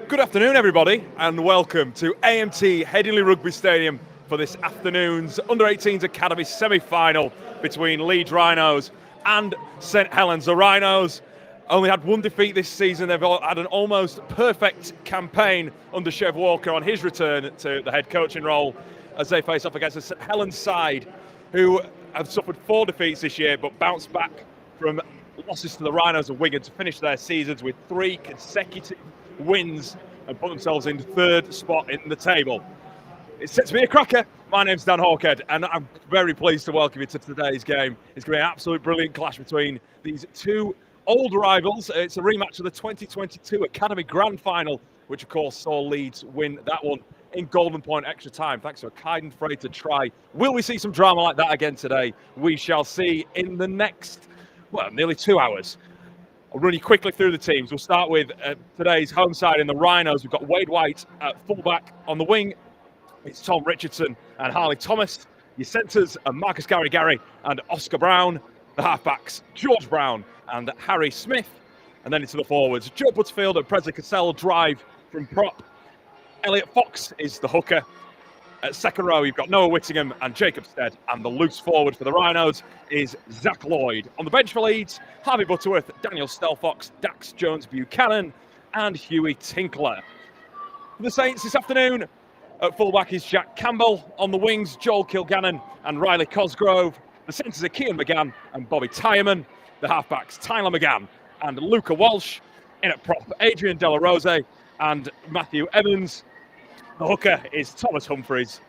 Good afternoon, everybody, and welcome to AMT Headingley Rugby Stadium for this afternoon's Under-18s Academy semi-final between Leeds Rhinos and St Helens. The Rhinos only had one defeat this season. They've had an almost perfect campaign under Chev Walker on his return to the head coaching role as they face off against the St Helens side, who have suffered 4 defeats this year but bounced back from losses to the Rhinos and Wigan to finish their seasons with 3 consecutive wins and put themselves in 3rd spot in the table. It's set to be a cracker. My name's Dan Hawkhead, and I'm very pleased to welcome you to today's game. It's going to be an absolute brilliant clash between these two old rivals. It's a rematch of the 2022 Academy Grand Final, which of course saw Leeds win that one in golden point extra time, thanks to a Kaiden Frater try. Will we see some drama like that again today? We shall see in the next, nearly 2 hours. I'll run you quickly through the teams. We'll start with today's home side in the Rhinos. We've got Wade White at fullback. On the wing, it's Tom Richardson and Harley Thomas. Your centres are Marcus Gary and Oscar Brown. The halfbacks, George Brown and Harry Smith. And then into the forwards, Joe Butterfield and Presley Cassell drive from prop. Elliot Fox is the hooker. At second row, you've got Noah Whittingham and Jacob Stead, and the loose forward for the Rhinos is Zach Lloyd. On the bench for Leeds, Harvey Butterworth, Daniel Stelfox, Dax Jones-Buchanan, and Huey Tinkler. For the Saints this afternoon, at fullback is Jack Campbell. On the wings, Joel Kilgannon and Riley Cosgrove. The centres are Kean McGann and Bobby Tyerman. The halfbacks, Tyler McGann and Luca Walsh. In at prop, Adrian De La Rose and Matthew Evans. The hooker is Thomas Humphreys.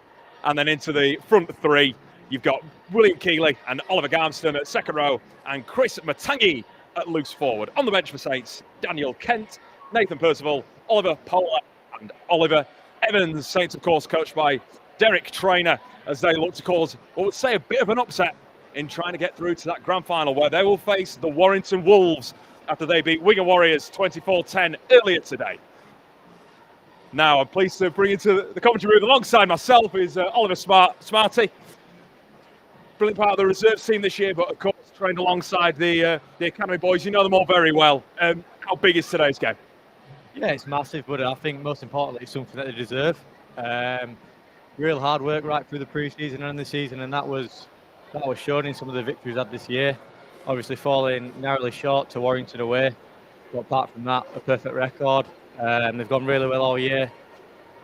And then into the front 3, you've got William Keeley and Oliver Garmston at second row, and Chris Matangi at loose forward. On the bench for Saints, Daniel Kent, Nathan Percival, Oliver Polar and Oliver Evans. Saints, of course, coached by Derek Traynor, as they look to cause, what would say, a bit of an upset in trying to get through to that grand final, where they will face the Warrington Wolves after they beat Wigan Warriors 24-10 earlier today. Now, I'm pleased to bring into the commentary booth alongside myself is Oliver Smarty. Brilliant part of the reserves team this year, but of course trained alongside the Academy boys. You know them all very well. How big is today's game? Yeah, it's massive, but I think most importantly it's something that they deserve. Real hard work right through the pre-season and the season, and that was shown in some of the victories had this year. Obviously falling narrowly short to Warrington away, but apart from that, a perfect record. They've gone really well all year.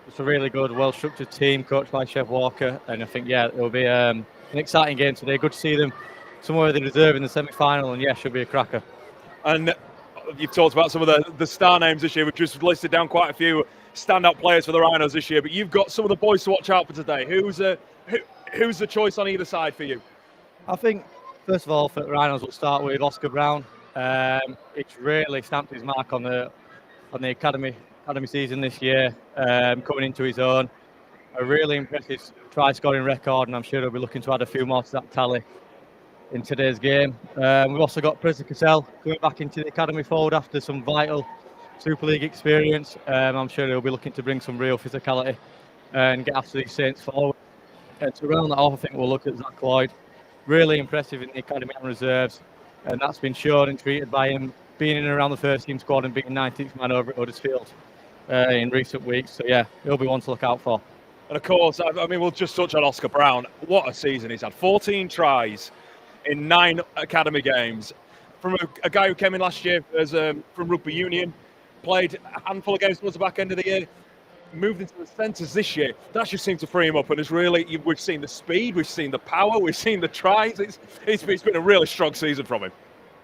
It's a really good, well-structured team coached by Chev Walker, and I think, yeah, it'll be an exciting game today. Good to see them somewhere they deserve in the semi-final, and yeah, should be a cracker. And you've talked about some of the star names this year. We've just listed down quite a few standout players for the Rhinos this year, but you've got some of the boys to watch out for today. Who's the choice on either side for you? I think, first of all, for the Rhinos, we'll start with Oscar Brown. It's really stamped his mark on the academy season this year, coming into his own. A really impressive try scoring record, and I'm sure he'll be looking to add a few more to that tally in today's game. We've also got Presley Cassell coming back into the academy fold after some vital Super League experience. I'm sure he'll be looking to bring some real physicality and get after these Saints forward. To round that off, I think we'll look at Zach Lloyd. Really impressive in the academy and reserves, and that's been shown and treated by him being in and around the first team squad and being 19th man over at Huddersfield in recent weeks. So yeah, he'll be one to look out for. And of course, I mean, we'll just touch on Oscar Brown. What a season he's had. 14 tries in 9 academy games. From a guy who came in last year from rugby union, played a handful of games towards the back end of the year, moved into the centres this year. That just seemed to free him up, and we've seen the speed, we've seen the power, we've seen the tries. It's been a really strong season from him.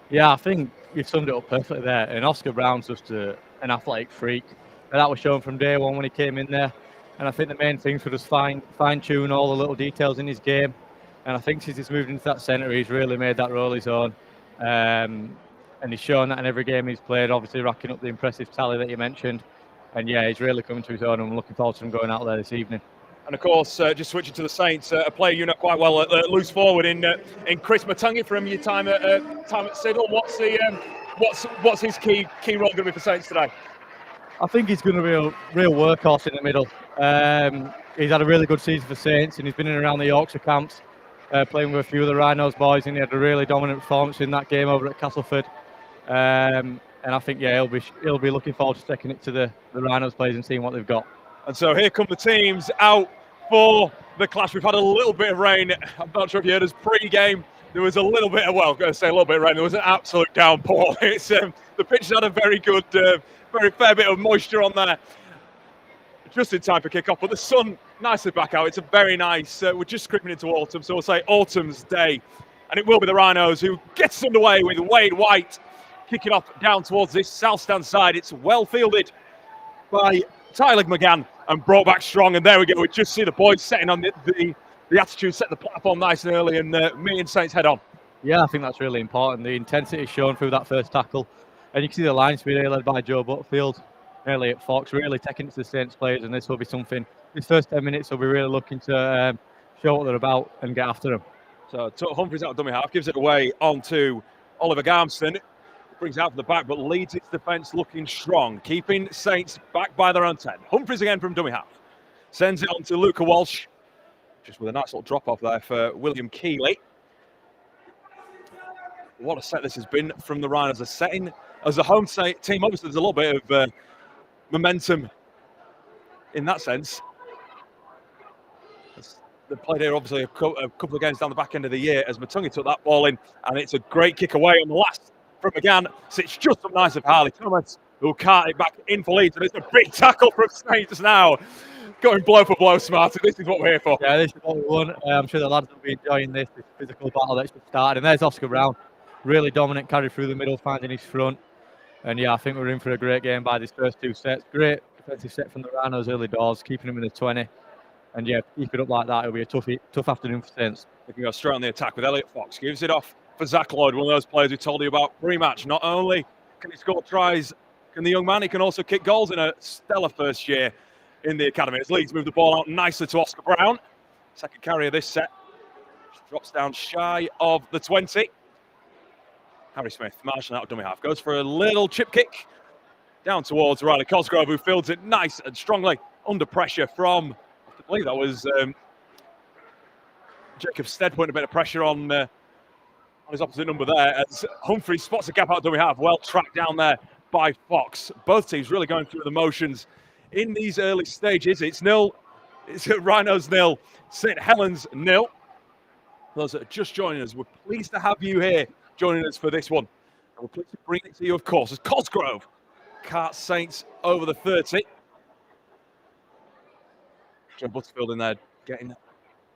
Yeah, I think you've summed it up perfectly there. And Oscar Brown's just an athletic freak. And that was shown from day one when he came in there. And I think the main thing for just fine-tune all the little details in his game. And I think since he's moved into that centre, he's really made that role his own. And he's shown that in every game he's played, obviously racking up the impressive tally that you mentioned. And yeah, he's really coming to his own, and I'm looking forward to him going out there this evening. And of course, just switching to the Saints, a player you know quite well, loose forward in Chris Matangi from your time at Siddle. What's his key role going to be for Saints today? I think he's going to be a real workhorse in the middle. He's had a really good season for Saints, and he's been in and around the Yorkshire camps, playing with a few of the Rhinos boys, and he had a really dominant performance in that game over at Castleford. And I think, yeah, he'll be looking forward to taking it to the Rhinos players and seeing what they've got. And so here come the teams out for the clash. We've had a little bit of rain. I'm not sure if you heard us pre-game. There was a little bit of, well, I'm going to say a little bit of rain. There was an absolute downpour. It's the pitch had a very good, very fair bit of moisture on there. Just in time for kick-off, but the sun nicely back out. It's a very nice, we're just creeping into autumn, so we'll say autumn's day. And it will be the Rhinos who gets underway with Wade White kicking off down towards this south stand side. It's well fielded by Tyler McGann and brought back strong. And there we go. We just see the boys setting on the attitude, set the platform nice and early, and me and Saints head on. Yeah, I think that's really important. The intensity shown through that first tackle. And you can see the line speed led by Joe Butterfield, Elliot Fox, really taking it to the Saints players. And this will be something, this first 10 minutes will be really looking to show what they're about and get after them. So Humphries out of dummy half, gives it away onto Oliver Garmston. Brings it out from the back, but leads its defence looking strong, keeping Saints back by their own 10. Humphries again from dummy half. Sends it on to Luca Walsh, just with a nice little drop-off there for William Keeley. What a set this has been from the Rhinos. A setting as a home team, obviously there's a little bit of momentum in that sense. They played here obviously a couple of games down the back end of the year as Matungi took that ball in, and it's a great kick away on the last from McGann. Sits just up nice of Harley Thomas, who cart it back in for Leeds, and it's a big tackle from Saints now. Going blow for blow, Smarty. This is what we're here for. Yeah, this is what we want. I'm sure the lads will be enjoying this physical battle that's just started. And there's Oscar Brown, really dominant carry through the middle, finding his front. And yeah, I think we're in for a great game by these first two sets. Great defensive set from the Rhinos early doors, keeping them in the 20. And yeah, keep it up like that, it'll be a tough afternoon for Saints. We can go straight on the attack with Elliot Fox. Gives it off for Zach Lloyd, one of those players we told you about pre-match. Not only can he score tries, can the young man, he can also kick goals in a stellar first year in the academy. As Leeds move the ball out nicely to Oscar Brown. Second carry of this set. Drops down shy of the 20. Harry Smith, marshal out of dummy half. Goes for a little chip kick down towards Riley Cosgrove, who fields it nice and strongly under pressure from, I believe that was Jacob Stead putting a bit of pressure on his opposite number there. As Humphrey spots a gap out of dummy half. Well tracked down there by Fox. Both teams really going through the motions in these early stages. It's Rhinos 0, St Helens 0. Those that are just joining us, we're pleased to have you here joining us for this one. And we're pleased to bring it to you, of course, as Cosgrove carts Saints over the 30. Joe Butterfield in there getting a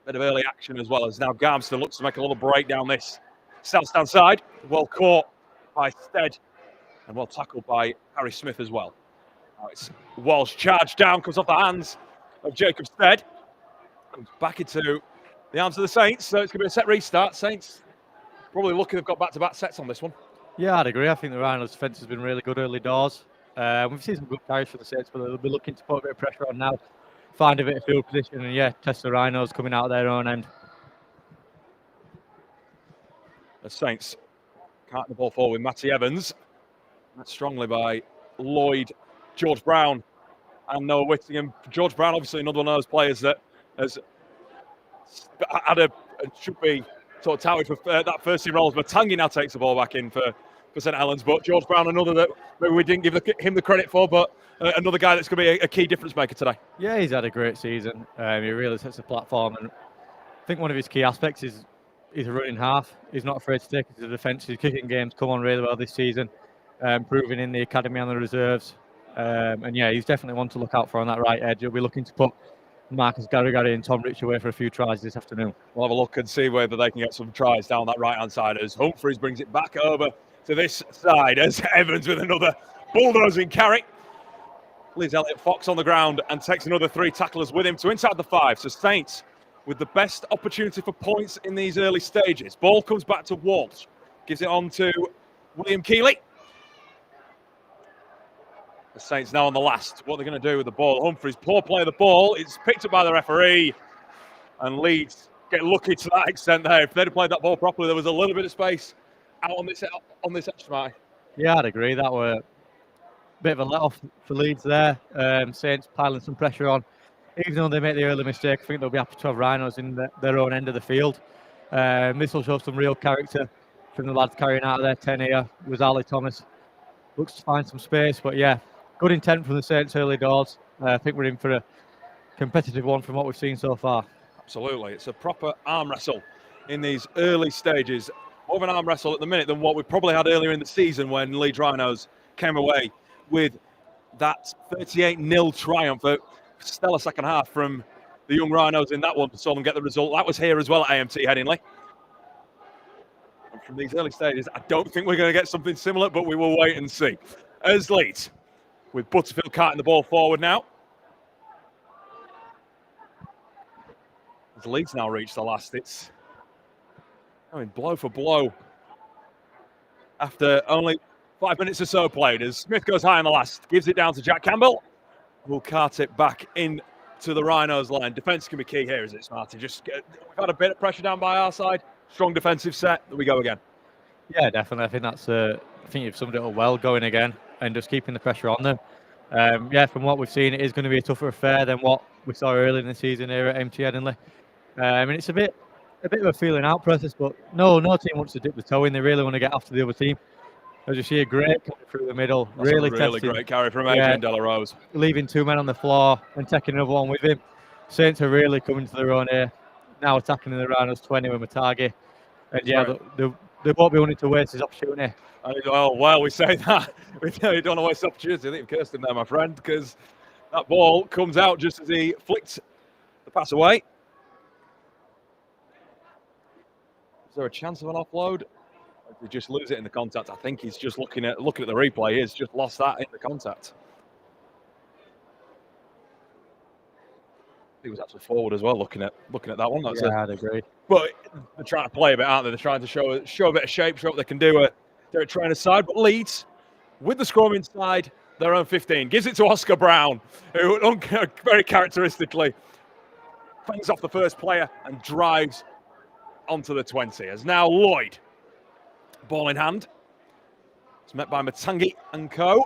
bit of early action, as well as now Garmston looks to make a little break down this south stand side. Well caught by Stead and well tackled by Harry Smith as well. Now it's Walsh charged down, comes off the hands of Jacob Stead. Comes back into the arms of the Saints, so it's going to be a set restart. Saints probably lucky they've got back-to-back sets on this one. Yeah, I'd agree. I think the Rhinos' defence has been really good early doors. We've seen some good carries for the Saints, but they'll be looking to put a bit of pressure on now, find a bit of field position, and yeah, test the Rhinos coming out of their own end. The Saints carting the ball forward with Matty Evans. That's strongly by Lloyd, George Brown, and Noah Whittingham. George Brown, obviously another one of those players that has had should be sort of touted for that first team role. Matangi now takes the ball back in for St Helens, but George Brown, another that maybe we didn't give him the credit for, but another guy that's going to be a key difference maker today. Yeah, he's had a great season. He really sets the platform, and I think one of his key aspects is he's a running half. He's not afraid to take it to the defence. His kicking game's come on really well this season, proving in the academy and the reserves. And yeah, he's definitely one to look out for on that right edge. He'll be looking to put Marcus Garrigari and Tom Rich away for a few tries this afternoon. We'll have a look and see whether they can get some tries down that right-hand side as Humphries brings it back over to this side as Evans with another bulldozing carry. Leaves Elliot Fox on the ground and takes another 3 tacklers with him to inside the 5. So Saints with the best opportunity for points in these early stages. Ball comes back to Walsh. Gives it on to William Keeley. The Saints now on the last. What they're going to do with the ball. Humphries, poor play of the ball. It's picked up by the referee. And Leeds get lucky to that extent there. If they'd have played that ball properly, there was a little bit of space out on this edge, Marty. Yeah, I'd agree. That were a bit of a let-off for Leeds there. Saints piling some pressure on. Even though they make the early mistake, I think they'll be happy to have Rhinos in their own end of the field. This will show some real character from the lads carrying out of their 10 here. Was Ali Thomas. looks to find some space. But yeah, good intent from the Saints early doors. I think we're in for a competitive one from what we've seen so far. Absolutely, it's a proper arm wrestle in these early stages. More of an arm wrestle at the minute than what we probably had earlier in the season when Leeds Rhinos came away with that 38-0 triumph. A stellar second half from the young Rhinos in that one, saw them get the result. That was here as well at AMT Headingley. And from these early stages, I don't think we're going to get something similar, but we will wait and see. As Leeds, with Butterfield carting the ball forward now. As Leeds now reach the last, it's blow for blow. After only 5 minutes or so played, as Smith goes high on the last, gives it down to Jack Campbell, who'll cart it back in to the Rhinos line. Defence can be key here, is it, Smarty? We've had a bit of pressure down by our side. Strong defensive set. There we go again. Yeah, definitely. I think that's. I think you've summed it up well, going again and just keeping the pressure on them. Yeah, from what we've seen, it is going to be a tougher affair than what we saw early in the season here at AMT Headingley. And it's a bit of a feeling out process, but no team wants to dip the toe in. They really want to get after the other team. As you see, a great carry through the middle. That's really testing. Great carry from Adrian De La Rose. Leaving 2 men on the floor and taking another one with him. Saints are really coming to their own here. Now attacking in the Rhinos 20 with Matagi. And yeah, they won't be wanting to waste his opportunity. Oh, well, we say that. We don't want to waste the opportunity. I think you've cursed him there, my friend, because that ball comes out just as he flicked the pass away. Is there a chance of an offload? If we just lose it in the contact, I think he's just looking at the replay. He's just lost that in the contact. He was actually forward as well, looking at that one. I'd agree. But they're trying to play a bit, aren't they? They're trying to show a bit of shape, show what they can do. They're at trainer side, but Leeds, with the scrum inside their own 15, gives it to Oscar Brown, who very characteristically fangs off the first player and drives onto the 20. As now Lloyd, ball in hand, it's met by Matangi and co,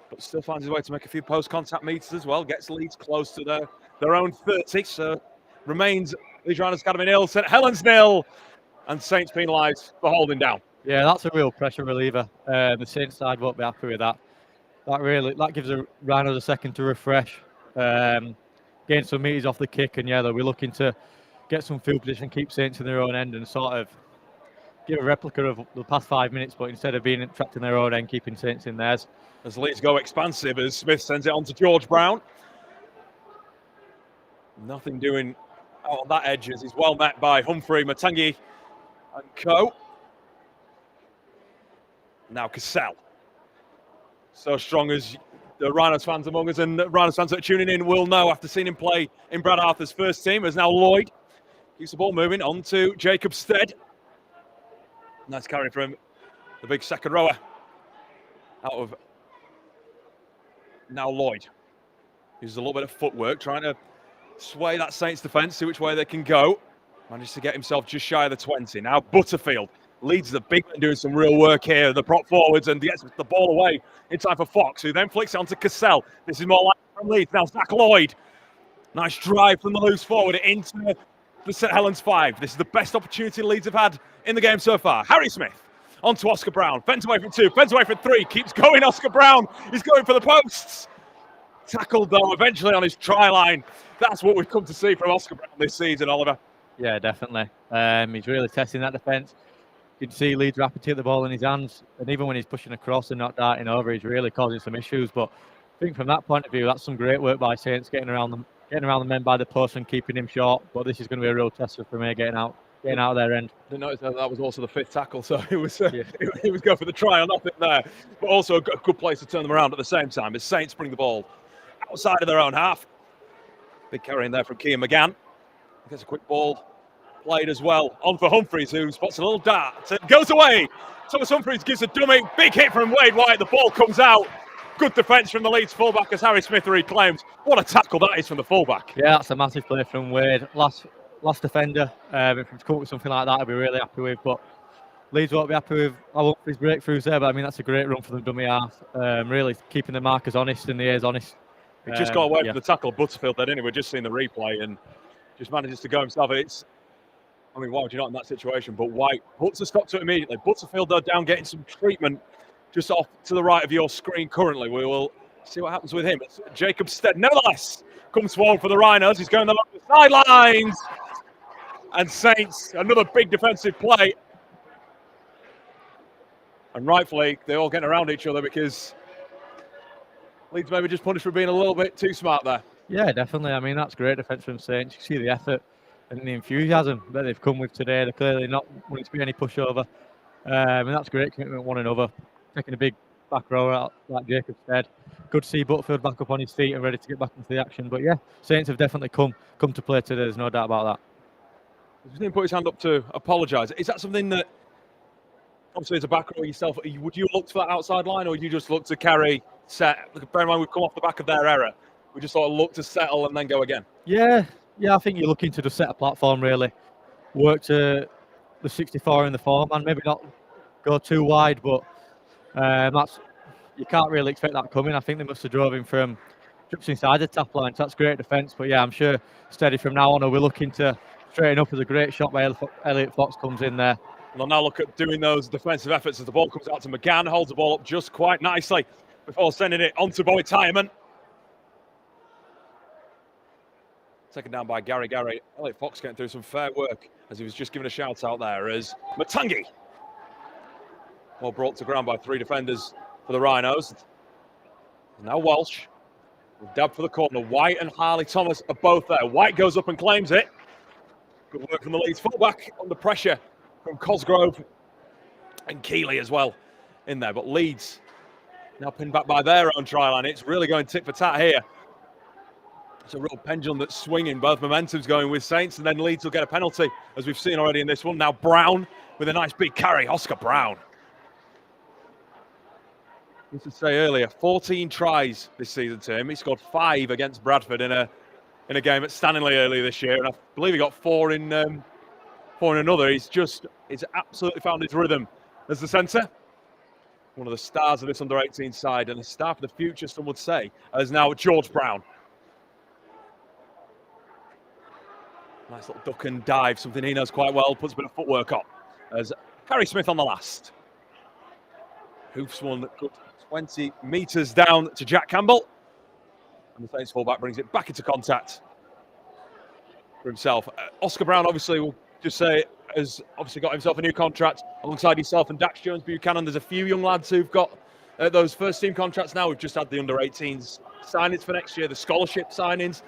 but still finds his way to make a few post-contact meters as well. Gets Leeds close to their own 30, so remains Leeds Rhinos Academy 0, St Helens 0, and Saints penalised for holding down. Yeah, that's a real pressure reliever. The Saints side won't be happy with that. That gives the Rhinos a second to refresh, gain some meters off the kick, and yeah, they'll be looking to get some field position, keep Saints in their own end, and sort of give a replica of the past 5 minutes, but instead of being trapped in their own end, keeping Saints in theirs. As Leeds go expansive, as Smith sends it on to George Brown. Nothing doing out on that edge as he's well met by Humphrey, Matangi and co. Now Cassell. So strong as the Rhinos fans among us and Rhinos fans that are tuning in will know after seeing him play in Brad Arthur's first team, as now Lloyd keeps the ball moving on to Jacob Stead. Nice carry from the big second rower. Out of now Lloyd. Uses a little bit of footwork, trying to sway that Saints defence, see which way they can go. Manages to get himself just shy of the 20. Now Butterfield leads the big man doing some real work here, the prop forwards, and gets the ball away in time for Fox, who then flicks it onto Cassell. This is more like from Leeds. Now Zach Lloyd. Nice drive from the loose forward into the St Helens 5. This is the best opportunity Leeds have had in the game so far. Harry Smith onto Oscar Brown. Fends away from 2, fends away from 3. Keeps going, Oscar Brown. He's going for the posts. Tackled, though, eventually on his try line. That's what we've come to see from Oscar Brown this season, Oliver. Yeah, definitely. He's really testing that defence. You can see Leeds rapidly take the ball in his hands, and even when he's pushing across and not darting over, he's really causing some issues. But I think from that point of view, that's some great work by Saints, getting around the men by the post and keeping him short. But this is going to be a real tester for me, getting out of their end. Didn't notice that was also the 5th tackle, so it was going for the try or nothing there. But also a good place to turn them around at the same time as Saints bring the ball outside of their own half. Big carry in there from Kean McGann. Gets a quick ball played as well. On for Humphreys, who spots a little dart. It goes away. Thomas Humphreys gives a dummy. Big hit from Wade White. The ball comes out. Good defence from the Leeds fullback as Harry Smith reclaims. What a tackle that is from the fullback. Yeah, that's a massive play from Wade. Last defender. If he's come up with something like that, I'd be really happy with. But Leeds won't be happy with his breakthroughs there. But I mean, that's a great run for the dummy half. Really keeping the markers honest and the ears honest. He just got away from the tackle, Butterfield, then anyway. We're just seeing the replay and just manages to go himself. Why would you not in that situation? But White puts a stop to it immediately. Butterfield, though, down getting some treatment just off to the right of your screen currently. We will see what happens with him. It's Jacob Stead, nevertheless, comes forward for the Rhinos. He's going along the sidelines. And Saints, another big defensive play. And rightfully, they're all getting around each other because Leeds maybe just punished for being a little bit too smart there. Yeah, definitely. I mean, that's great defence from Saints. You see the effort and the enthusiasm that they've come with today. They're clearly not wanting to be any pushover. And that's great commitment one another. Taking a big back row out like Jacob said. Good to see Butterfield back up on his feet and ready to get back into the action. But yeah, Saints have definitely come to play today. There's no doubt about that. He just didn't put his hand up to apologise. Is that something that, obviously as a back row yourself, would you look for that outside line, or would you just look to carry, set? Bear in mind we've come off the back of their error. We just sort of look to settle and then go again. Yeah, I think you're looking to just set a platform really. Work to the 64 in the form and maybe not go too wide, but that's, you can't really expect that coming. I think they must have drove him from just inside the tap line, so that's great defence. But yeah, I'm sure steady from now on. We're looking to straighten up as a great shot by Elliot Fox comes in there. And they'll now look at doing those defensive efforts as the ball comes out to McGann, holds the ball up just quite nicely before sending it on to Bowie Tyman. Taken down by Gary. Elliot Fox getting through some fair work as he was just given a shout out there as Matangi. Ball brought to ground by three defenders for the Rhinos. Now Walsh. Dab for the corner. White and Harley Thomas are both there. White goes up and claims it. Good work from the Leeds fullback under pressure from Cosgrove and Keeley as well in there. But Leeds now pinned back by their own try line. It's really going tit for tat here. It's a real pendulum that's swinging. Both momentum's going with Saints, and then Leeds will get a penalty, as we've seen already in this one. Now Brown with a nice big carry. Oscar Brown. I used to say earlier, 14 tries this season to him. He scored 5 against Bradford in a game at Stanley earlier this year, and I believe he got 4 in another. He's absolutely found his rhythm as the centre. One of the stars of this under-18 side, and a star for the future, some would say, as now George Brown. Nice little duck and dive, something he knows quite well, puts a bit of footwork on. As Harry Smith on the last. Hoofs one good 20 metres down to Jack Campbell. And the Saints fullback brings it back into contact for himself. Oscar Brown, obviously, we'll just say, has obviously got himself a new contract alongside yourself and Dax Jones Buchanan. There's a few young lads who've got those first team contracts now. We've just had the under-18s signings for next year, the scholarship signings.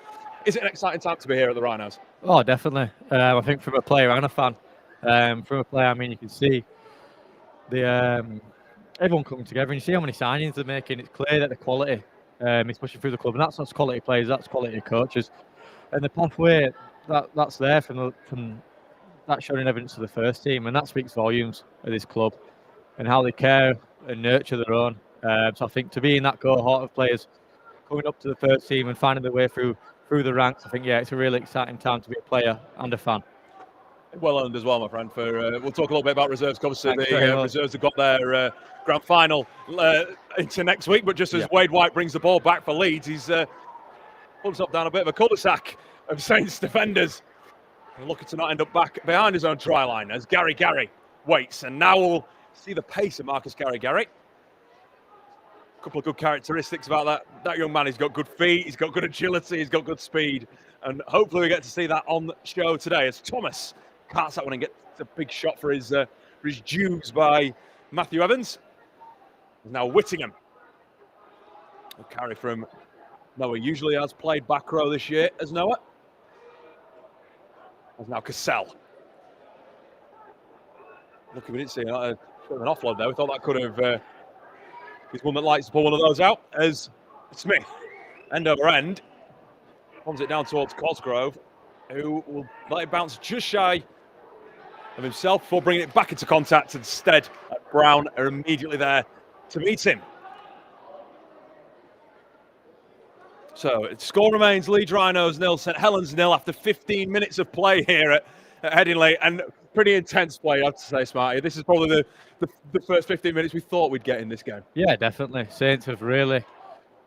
Is it an exciting time to be here at the Rhinos? Oh, definitely. I think from a player and a fan. From a player, I mean, you can see the everyone coming together, and you see how many signings they're making. It's clear that the quality is pushing through the club, and that's not quality players, that's quality coaches. And the pathway that's there from that showing evidence to the first team, and that speaks volumes of this club and how they care and nurture their own. So I think to be in that cohort of players coming up to the first team and finding their way through the ranks, I think, yeah, it's a really exciting time to be a player and a fan. Well earned as well, my friend. We'll talk a little bit about reserves. Obviously, the reserves have got their grand final into next week, but just as Wade White brings the ball back for Leeds, he's pulled himself down a bit of a cul-de-sac of Saints defenders. And looking to not end up back behind his own try line as Gary waits. And now we'll see the pace of Marcus Gary. A couple of good characteristics about that young man. He's got good feet, he's got good agility, he's got good speed. And hopefully we get to see that on the show today as Thomas carts that one and gets a big shot for his dues by Matthew Evans. Now Whittingham. A carry from Noah. Usually has played back row this year as Noah. As now Cassell. Lucky we didn't see an offload there. We thought that could have... he's one that likes to pull one of those out as Smith, end over end, bombs it down towards Cosgrove, who will let it bounce just shy of himself before bringing it back into contact. Instead, Brown are immediately there to meet him. So, score remains Leeds Rhinos 0, St Helens 0 after 15 minutes of play here at Headingley, and pretty intense play, I have to say, Smarty. This is probably the first 15 minutes we thought we'd get in this game. Yeah, definitely. Saints have really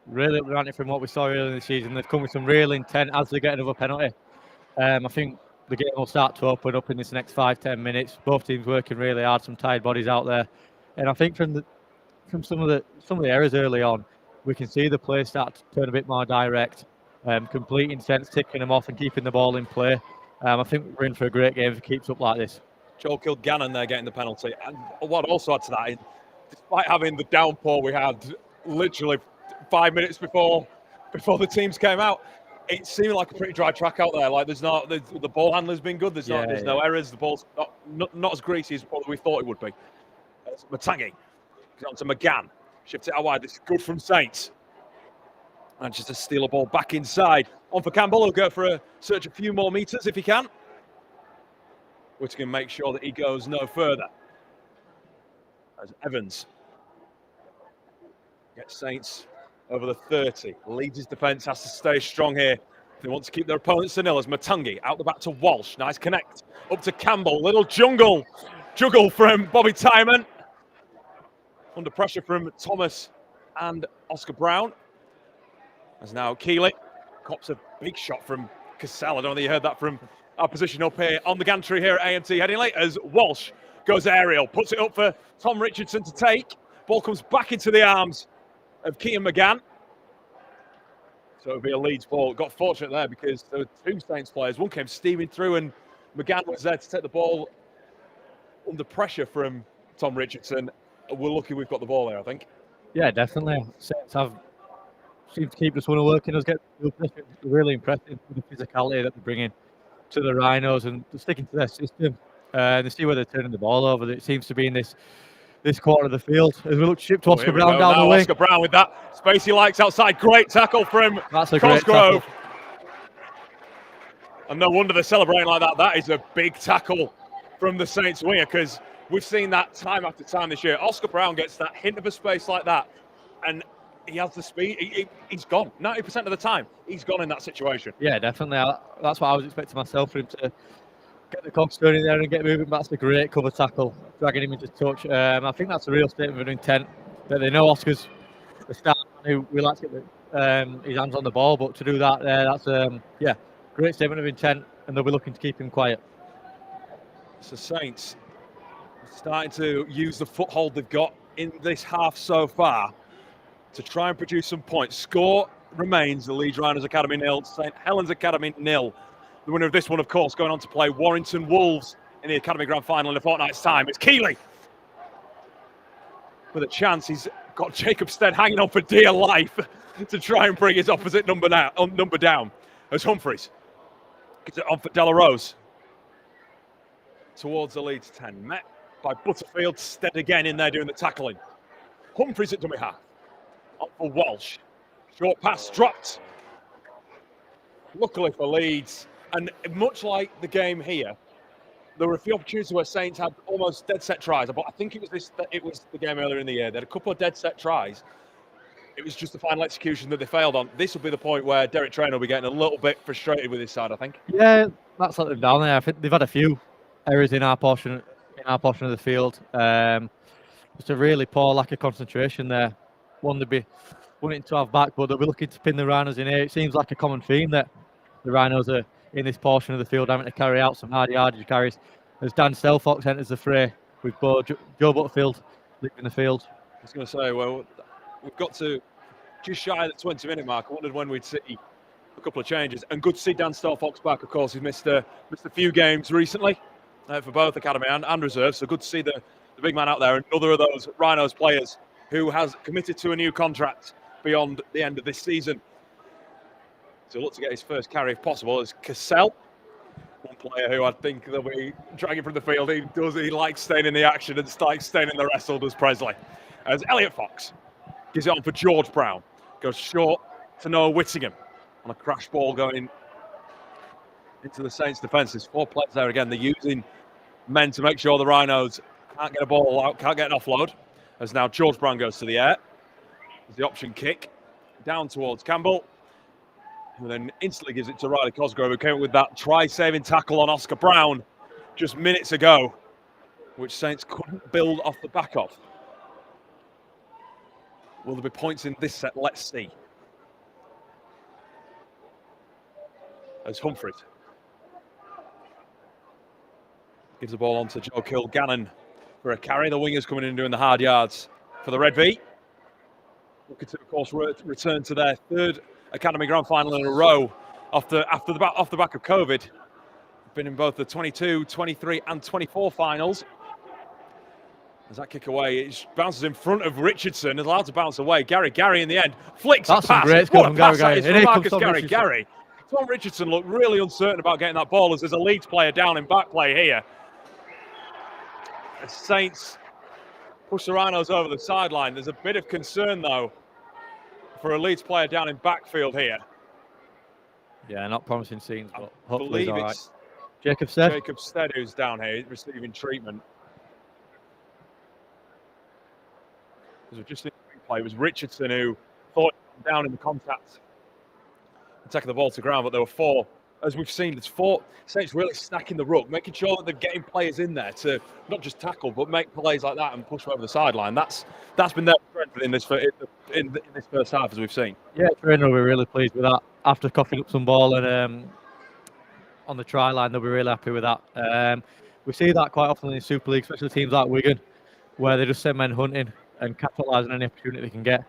ran it from what we saw earlier in the season. They've come with some real intent as they get another penalty. I think the game will start to open up in this next 5-10 minutes. Both teams working really hard, some tired bodies out there. And I think from from some of the errors early on, we can see the play start to turn a bit more direct, completing sense, ticking them off and keeping the ball in play. I think we're in for a great game if it keeps up like this. Joel Kilgannon there getting the penalty. And what also adds to that is, despite having the downpour we had literally 5 minutes before the teams came out, it seemed like a pretty dry track out there. Like the ball handler's been good. There's no errors. The ball's not as greasy as probably we thought it would be. Matangi goes on to McGann. Shifts it out wide. This is good from Saints. And just to steal a ball back inside. On for Campbell. He'll go for a search a few more metres if he can. Which can make sure that he goes no further. As Evans gets Saints over the 30. Leeds' defence has to stay strong here if they want to keep their opponents to nil. As Matangi out the back to Walsh. Nice connect. Up to Campbell. Little juggle from Bobby Tyman. Under pressure from Thomas and Oscar Brown. As now Keeley cops a big shot from Cassell. I don't know whether you heard that from our position up here on the gantry here at AMT Headingley. As Walsh goes aerial, puts it up for Tom Richardson to take. Ball comes back into the arms of Kean McGann. So it'll be a Leeds ball. Got fortunate there because there were two Saints players. One came steaming through and McGann was there to take the ball under pressure from Tom Richardson. We're lucky we've got the ball there, I think. Yeah, definitely. Saints seem to keep this one working. Us get really impressive with the physicality that they're bringing to the Rhinos and sticking to their system. They see where they're turning the ball over. It seems to be in this quarter of the field. As we look to ship to Oscar Brown down the wing. Oscar Brown with that space he likes outside. Great tackle from Cosgrove. And no wonder they're celebrating like that. That is a big tackle from the Saints winger because we've seen that time after time this year. Oscar Brown gets that hint of a space like that and he has the speed. He's gone. 90% of the time, he's gone in that situation. Yeah, definitely. That's what I was expecting myself, for him to get the cogs turning there and get moving. That's a great cover tackle, dragging him into touch. I think that's a real statement of intent that they know Oscar's the star who we like to get his hands on the ball, but to do that there, that's great statement of intent, and they'll be looking to keep him quiet. So Saints starting to use the foothold they've got in this half so far to try and produce some points. Score remains the Leeds Rhinos Academy 0, St Helens Academy 0. The winner of this one, of course, going on to play Warrington Wolves in the Academy Grand Final in a fortnight's time. It's Keeley with a chance. He's got Jacob Stead hanging on for dear life to try and bring his opposite number down. As Humphreys gets it on for Delarose towards the Leeds 10. Met by Butterfield. Stead again in there doing the tackling. Humphreys at dummy half. Up for Walsh. Short pass dropped. Luckily for Leeds, and much like the game here, there were a few opportunities where Saints had almost dead set tries. But I think it was the game earlier in the year. They had a couple of dead set tries. It was just the final execution that they failed on. This will be the point where Derek Traynor will be getting a little bit frustrated with his side, I think. Yeah, that's let them down there. I think they've had a few errors in our portion of the field. Just a really poor lack of concentration there. One to be wanting to have back, but they'll be looking to pin the Rhinos in here. It seems like a common theme that the Rhinos are in this portion of the field having to carry out some hard yardage carries. As Dan Stelfox enters the fray with Joe Butterfield leaving the field. I was going to say, well, we've got to just shy of the 20-minute mark. I wondered when we'd see a couple of changes. And good to see Dan Stelfox back, of course. He's missed a few games recently for both Academy and Reserve. So good to see the big man out there. Another of those Rhinos players who has committed to a new contract beyond the end of this season. So look to get his first carry if possible as Cassell, one player who I think they'll be dragging from the field. He likes staying in the action and staying in the wrestle, does Presley. As Elliot Fox gives it on for George Brown. Goes short to Noah Whittingham on a crash ball going into the Saints defence. There's 4 players there again. They're using men to make sure the Rhinos can't get a ball out, can't get an offload. As now George Brown goes to the air. There's the option kick down towards Campbell. And then instantly gives it to Riley Cosgrove, who came up with that try-saving tackle on Oscar Brown just minutes ago, which Saints couldn't build off the back of. Will there be points in this set? Let's see. As Humphreys gives the ball on to Joe Kilgannon for a carry. The wingers coming in and doing the hard yards for the Red V. Looking to, of course, return to their third Academy Grand Final in a row off the back of COVID. Been in both the 22, 23 and 24 finals. As that kick away, it bounces in front of Richardson, is allowed to bounce away. Gary in the end flicks That's a pass. Some great What a pass Gary. that is from Marcus Gary. Tom Richardson looked really uncertain about getting that ball as there's a Leeds player down in back play here. The Saints push the Rhinos over the sideline. There's a bit of concern, though, for a Leeds player down in backfield here. Yeah, not promising scenes, but hopefully believe he's all right. it's Jacob Stead who's down here receiving treatment. Because we're just in the replay, it was Richardson who thought down in the contact and taking the ball to ground, but there were four. As we've seen, there's four Saints really stacking the ruck, making sure that they're getting players in there to not just tackle, but make plays like that and push them over the sideline. That's been their strength in this first half, as we've seen. Yeah, trainer will be really pleased with that. After coughing up some ball and on the try line, they'll be really happy with that. We see that quite often in the Super League, especially teams like Wigan, where they just send men hunting and capitalise on any opportunity they can get.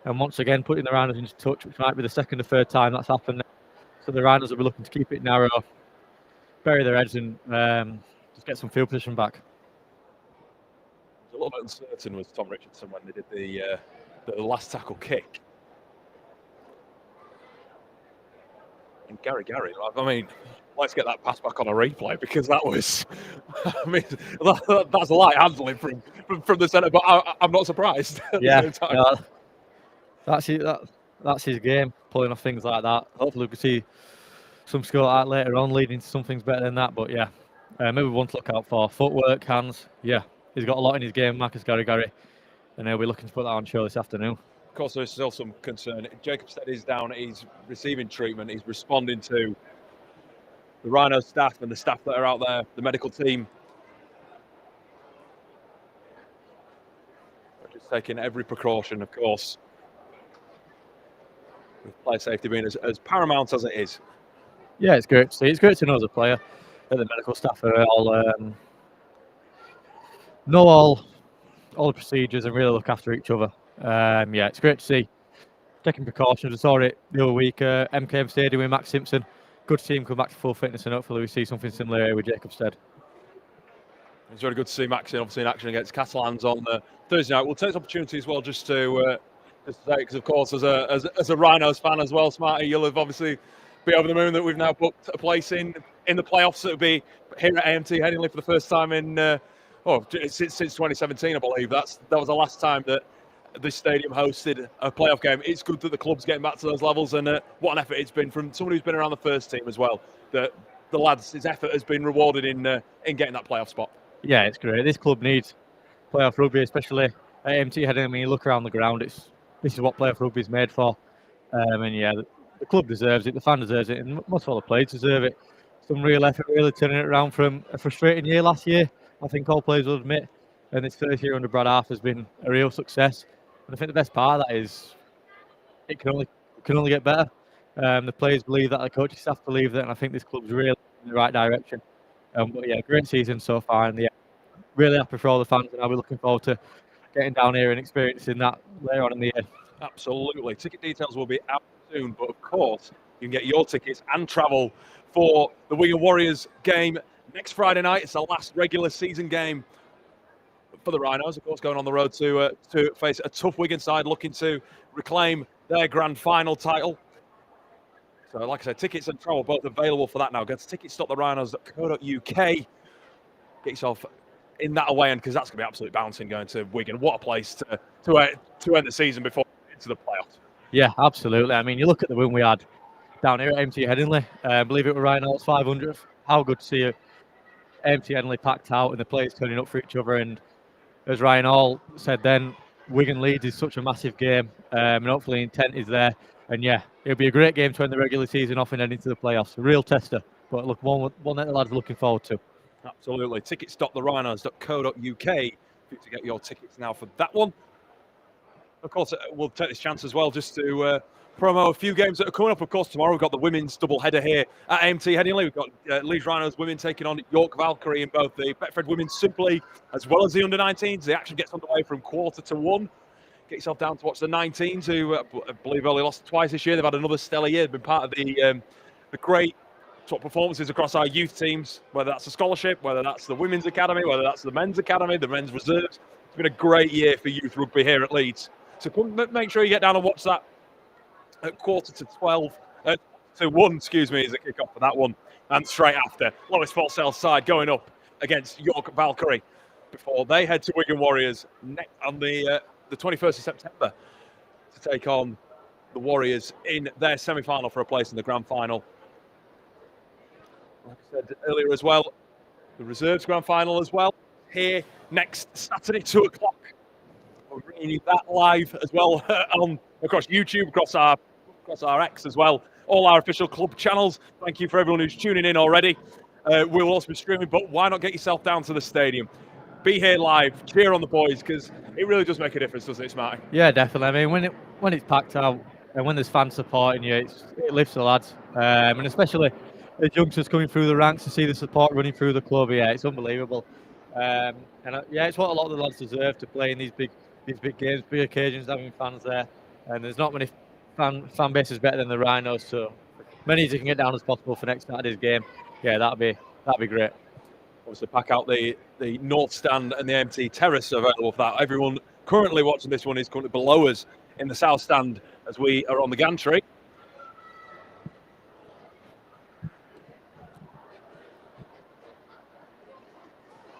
And once again, putting the Rhinos into touch, which might be the second or third time that's happened. So the Rhinos will be looking to keep it narrow, bury their heads and just get some field position back. A little bit uncertain was Tom Richardson when they did the last tackle kick. And Gary, I mean, let's get that pass back on a replay because that was, I mean, that's light handling from the centre, but I'm not surprised. Yeah, that's his game, pulling off things like that. Hopefully we can see some skill like that later on, leading to some things better than that. But yeah, maybe one to look out for. Footwork, hands, yeah. He's got a lot in his game, Marcus Gary, and he'll be looking to put that on show this afternoon. Of course, there's still some concern. Jacob Stead is down, he's receiving treatment, he's responding to the Rhino staff and the staff that are out there, the medical team. We're just taking every precaution, of course, with player safety being as paramount as it is. Yeah, it's great to see. It's great to know as a player that the medical staff are all know all the procedures and really look after each other. Yeah, it's great to see. Taking precautions. I saw it the other week, MKM Stadium with Max Simpson. Good to see him come back to full fitness, and hopefully we see something similar here with Jacob Stead. It's really good to see Max obviously in action against Catalans on Thursday night. We'll take this opportunity as well just to say, because of course as a Rhinos fan as well, Smarty, you'll have obviously be over the moon that we've now booked a place in the playoffs. It'll be here at AMT Headingley for the first time in since 2017, I believe. That was the last time that this stadium hosted a playoff game. It's good that the club's getting back to those levels, and what an effort it's been from someone who's been around the first team as well. The lads, his effort has been rewarded in getting that playoff spot. Yeah, it's great. This club needs playoff rugby, especially at AMT Headingley. When you look around the ground, this is what playoff rugby is made for. And yeah, the club deserves it, the fan deserves it, and most of all the players deserve it. Some real effort, really turning it around from a frustrating year last year, I think all players will admit. And this first year under Brad Arth has been a real success. And I think the best part of that is it can only get better. The players believe that, the coaching staff believe that, and I think this club's really in the right direction. But yeah, great season so far, and yeah, really happy for all the fans, and I'll be looking forward to getting down here and experiencing that later on in the year. Absolutely. Ticket details will be out soon, but of course you can get your tickets and travel for the Wigan Warriors game next Friday night. It's the last regular season game for the Rhinos, of course, going on the road to face a tough Wigan side looking to reclaim their grand final title. So, like I said, tickets and travel both available for that now. Go to tickets.therhinos.co.uk. Get yourself in that away end, because that's going to be absolutely bouncing going to Wigan. What a place to end the season before into the playoffs. Yeah, absolutely. I mean, you look at the win we had down here at AMT Headingley. I believe it was Rhinos 500th. How good to see AMT Headingley packed out and the players turning up for each other. And as Ryan Hall said then, Wigan Leeds is such a massive game, and hopefully intent is there. And yeah, it'll be a great game to end the regular season off and head into the playoffs. A real tester, but look, one that the lads are looking forward to. Absolutely. Tickets.therhinos.co.uk to get your tickets now for that one. Of course, we'll take this chance as well just to promo a few games that are coming up. Of course, tomorrow we've got the women's double header here at AMT Headingley. We've got Leeds Rhinos women taking on York Valkyrie in both the Betfred Women's Super League as well as the under-19s. The action gets underway from 1:45 get yourself down to watch the 19s, who I believe only lost twice this year. They've had another stellar year. They've been part of the great top performances across our youth teams, whether that's a scholarship, whether that's the women's academy, whether that's the men's academy, the men's reserves. It's been a great year for youth rugby here at Leeds. So come, make sure you get down and watch that at 11:45 to 1, excuse me, is the kick-off for that one. And straight after, Loris Forcell's side going up against York Valkyrie before they head to Wigan Warriors on the 21st of September to take on the Warriors in their semi-final for a place in the grand final. Like I said earlier as well, the reserves grand final as well, here next Saturday, 2 o'clock. We're bringing you that live as well on across YouTube, across our X as well, all our official club channels. Thank you for everyone who's tuning in already. We'll also be streaming, but why not get yourself down to the stadium? Be here live, cheer on the boys, because it really does make a difference, doesn't it, Smarty? Yeah, definitely. I mean, when it's packed out and when there's fans supporting you, it lifts the lads, and especially the youngsters coming through the ranks to see the support running through the club. Yeah, it's unbelievable. Yeah, it's what a lot of the lads deserve to play in these big games, big occasions, having fans there. And there's not many fan bases better than the Rhinos, so many as you can get down as possible for next Saturday's game. Yeah, that'd be great. Obviously, pack out the North Stand and the AMT Terrace available for that. Everyone currently watching this one is currently below us in the South Stand as we are on the gantry.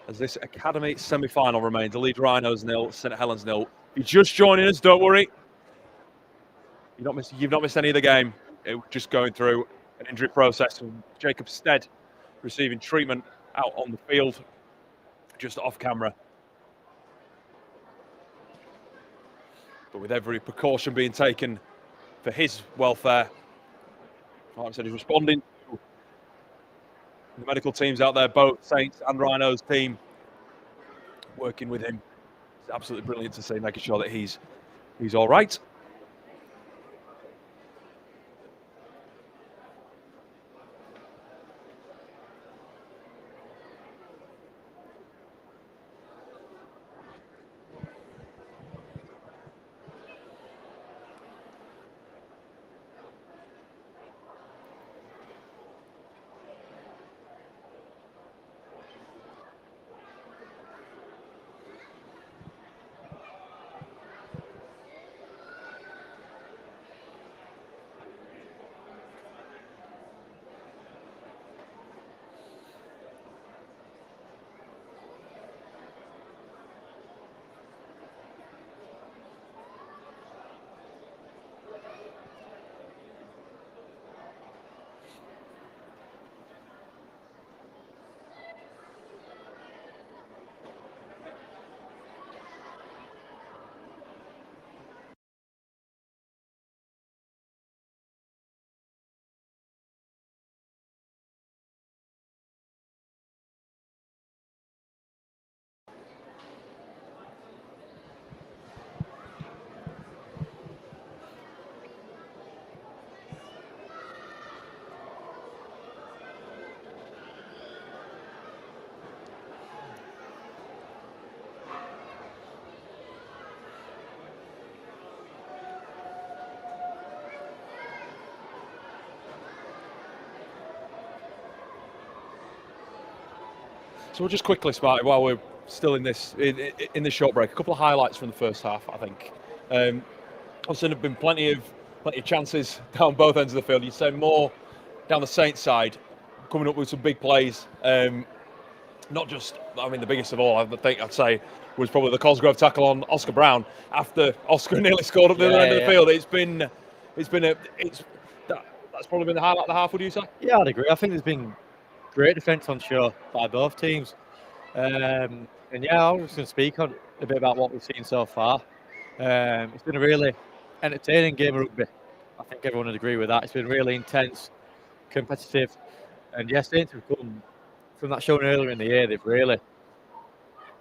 As this Academy semi-final remains, the Leeds Rhinos 0, St Helens 0. If you're just joining us, don't worry. You've not missed any of the game. It was just going through an injury process. Jacob Stead receiving treatment out on the field, just off camera. But with every precaution being taken for his welfare, like I said, he's responding to the medical teams out there, both Saints and Rhinos team, working with him. It's absolutely brilliant to see, making sure that he's all right. So we'll just quickly, Smarty, while we're still in this short break, a couple of highlights from the first half, I think. Obviously, there have been plenty of chances down both ends of the field. You'd say more down the Saints side, coming up with some big plays. Not just, I mean, the biggest of all, I think I'd say, was probably the Cosgrove tackle on Oscar Brown after Oscar nearly scored up the other end of the field. That's probably been the highlight of the half, would you say? Yeah, I'd agree. I think there's been great defence on show by both teams. And yeah, I was just going to speak on a bit about what we've seen so far. It's been a really entertaining game of rugby. I think everyone would agree with that. It's been really intense, competitive. And yes, Saints have come from that shown earlier in the year. They've really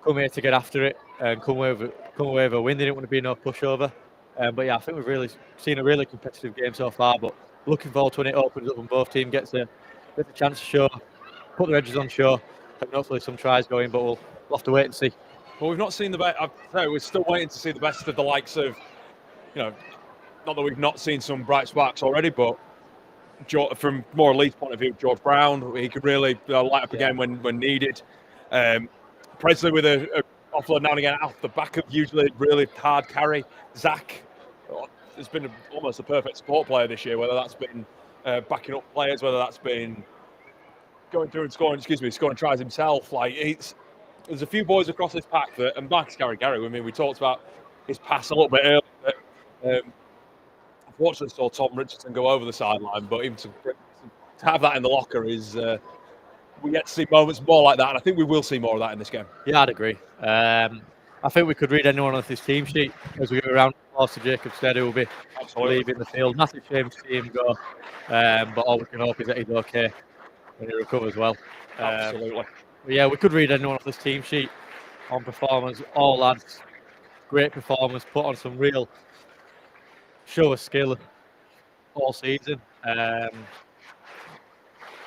come here to get after it and come away with a win. They didn't want to be no pushover. But yeah, I think we've really seen a really competitive game so far. But looking forward to when it opens up and both teams get a chance to show, put their edges on show, and hopefully some tries going. But we'll have to wait and see Well, we've not seen the best. We're still waiting to see the best of the likes of, not that we've not seen some bright sparks already, but from more Leeds point of view, George Brown, he could really light up again when needed. Presley with a offload now and again off the back of usually really hard carry. Zach has been almost a perfect sport player this year, whether that's been backing up players, whether that's been going through and scoring tries himself. There's a few boys across this pack and Marcus Gary, I mean, we talked about his pass a little bit earlier. Unfortunately, saw Tom Richardson go over the sideline, but even to have that in the locker is, we get to see moments more like that, and I think we will see more of that in this game. Yeah, I'd agree. I think we could read anyone off this team sheet as we go around. To Jacob Stead, who will be leaving the field. Massive shame to see him go, but all we can hope is that he's okay when he recovers well. Absolutely. Yeah, we could read anyone off this team sheet on performance. All lads, great performance, put on some real show of skill all season. The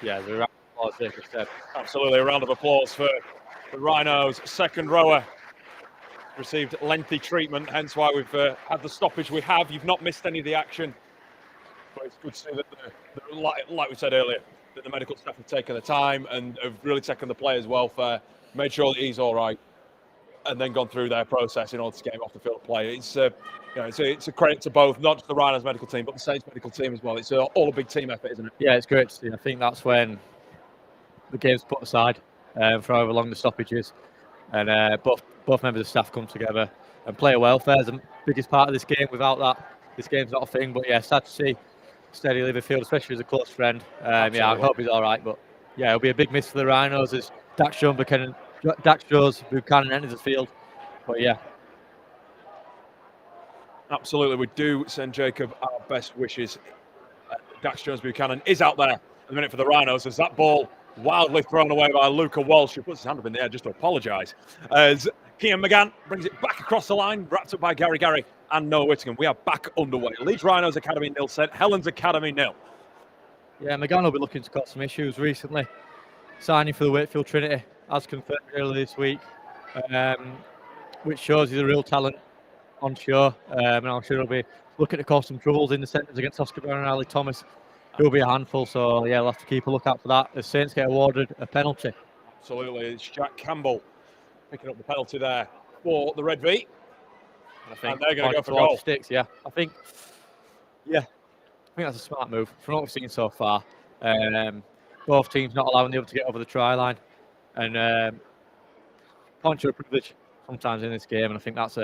round of applause, Jacob Stead. Absolutely, a round of applause for the Rhinos. Second rower received lengthy treatment, hence why we've had the stoppage we have. You've not missed any of the action, but it's good to see that, like we said earlier, that the medical staff have taken the time and have really taken the player's welfare, made sure that he's all right, and then gone through their process in order to get him off the field play. It's a credit to both, not just the Rhinos medical team, but the Saints medical team as well. It's all a big team effort, isn't it? Yeah, it's great to see. I think that's when the game's put aside for however long the stoppage is, and both members of staff come together, and player welfare is the biggest part of this game. Without that, this game's not a thing. But yeah, sad to see Steady leave the field, especially as a close friend. I hope he's all right. But yeah, it'll be a big miss for the Rhinos as Dax Jones Buchanan enters the field. But yeah. Absolutely, we do send Jacob our best wishes. Dax Jones Buchanan is out there at the minute for the Rhinos as that ball wildly thrown away by Luca Walsh, who puts his hand up in the air just to apologise. As Kian McGann brings it back across the line, wrapped up by Gary and Noah Whittingham. We are back underway. Leeds Rhinos Academy 0, St Helens Academy 0. Yeah, McGann will be looking to cause some issues recently. Signing for the Wakefield Trinity, as confirmed earlier this week, which shows he's a real talent on show. And I'm sure he'll be looking to cause some troubles in the centres against Oscar Brown and Ali Thomas. He'll be a handful, so yeah, we'll have to keep a lookout for that as Saints get awarded a penalty. Absolutely, it's Jack Campbell picking up the penalty there for the Red V. And they're going to go for goal. Sticks, I think that's a smart move from what we've seen so far. Both teams not allowing the other to get over the try line, and points are a privilege sometimes in this game, and I think that's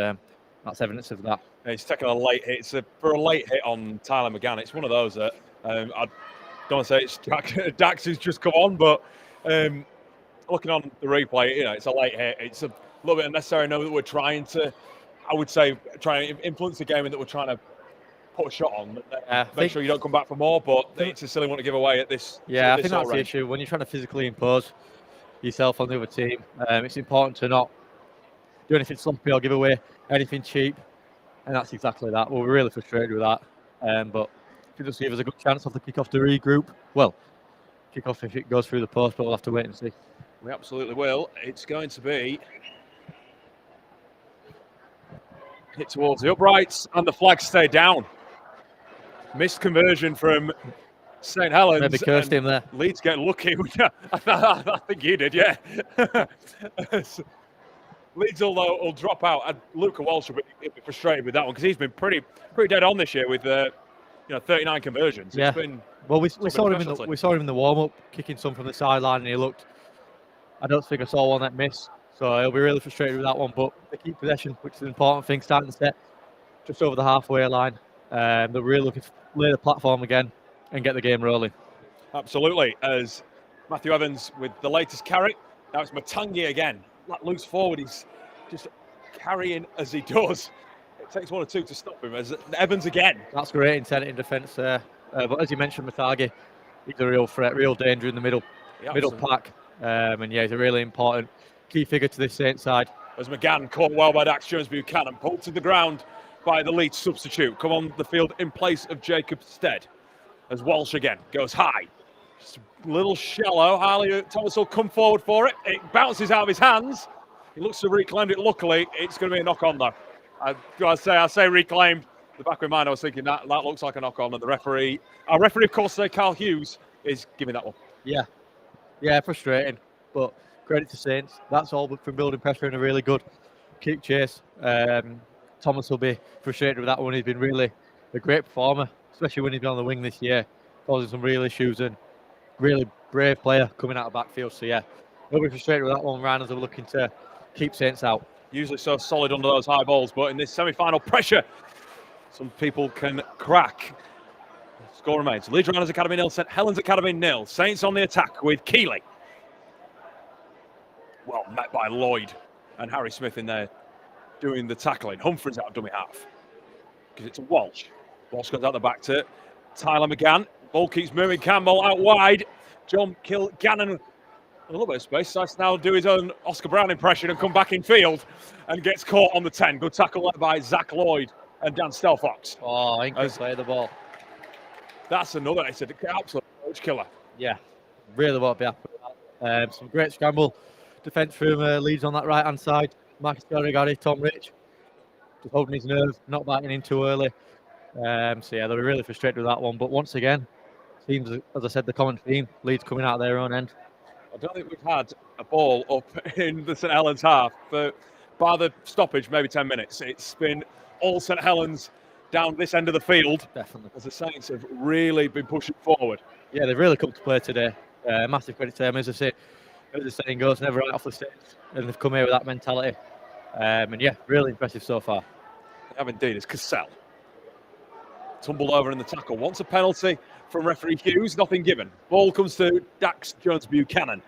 evidence of that. He's taking a late hit. For a late hit on Tyler McGann, it's one of those that I don't want to say it's Dax who's just come on, but looking on the replay, it's a late hit. It's a little bit unnecessary. I know that we're trying to, try and influence the game and that we're trying to put a shot on. Make sure you don't come back for more, but it's a silly one to give away at this. Yeah, I think that's the issue. When you're trying to physically impose yourself on the other team, it's important to not do anything sloppy or give away anything cheap, and that's exactly that. We're really frustrated with that, but it does give us a good chance off the kick-off to regroup. Well, kick-off if it goes through the post, but we'll have to wait and see. We absolutely will. It's going to be hit towards the uprights, and the flags stay down. Missed conversion from St Helens. Maybe cursed him there. Leeds get lucky. I think he did, yeah. Leeds will drop out, and Luca Walsh will be frustrated with that one because he's been pretty dead on this year with 39 conversions. Yeah. It's been we saw him in the warm-up kicking some from the sideline, and he looked. I don't think I saw one that missed, so he'll be really frustrated with that one. But they keep possession, which is an important thing. Starting the set just over the halfway line, they're really looking to lay the platform again and get the game rolling. Absolutely, as Matthew Evans with the latest carry. Now it's Matangi again. That loose forward, he's just carrying as he does. It takes one or two to stop him. As Evans again. That's great intent in defence there. But as you mentioned, Matagi, he's a real threat, real danger in the middle pack. And yeah, he's a really important key figure to this Saints side. As McGann caught well by Dax Jones Buchanan, pulled to the ground by the Leeds substitute. Come on the field in place of Jacob Stead. As Walsh again goes high. Just a little shallow. Harley Thomas will come forward for it. It bounces out of his hands. He looks to have reclaimed it. Luckily, it's going to be a knock on though. I say reclaimed. The back of my mind, I was thinking that looks like a knock on, and our referee, of course, Carl Hughes, is giving that one. Yeah, frustrating, but credit to Saints. That's all from building pressure and a really good kick chase. Thomas will be frustrated with that one. He's been really a great performer, especially when he's been on the wing this year, causing some real issues, and really brave player coming out of backfield. So yeah, he'll be frustrated with that one. Rhinos are looking to keep Saints out. Usually so solid under those high balls, but in this semi-final pressure, some people can crack. Score remains Leeds Rhinos Academy 0, St Helens Academy 0. Saints on the attack with Keeley. Well met by Lloyd and Harry Smith in there doing the tackling. Humphreys out of dummy half. Gives it to Walsh. Walsh goes out the back to Tyler McGann. Ball keeps moving. Campbell out wide. John Kilgannon a little bit of space. Decides to now do his own Oscar Brown impression and come back in field and gets caught on the 10. Good tackle led by Zach Lloyd and Dan Stelfox. Oh, incredible play of the ball. That's another, it's an absolute coach killer. Yeah, really won't be happy with that. Some great scramble defence from Leeds on that right-hand side. Marcus Garigari, Tom Rich, just holding his nerve, not biting in too early. So yeah, they were really frustrated with that one. But once again, seems, as I said, the common theme, Leeds coming out of their own end. I don't think we've had a ball up in the St Helens half for, by the stoppage, maybe 10 minutes. It's been all St Helens down this end of the field. Definitely. As the Saints have really been pushing forward. Yeah, they've really come to play today. Massive credit to them. As I say, as the saying goes, never right off the stage. And they've come here with that mentality. And yeah, really impressive so far. They have indeed. It's Cassell. Tumbled over in the tackle. Wants a penalty from referee Hughes. Nothing given. Ball comes to Dax Jones-Buchanan.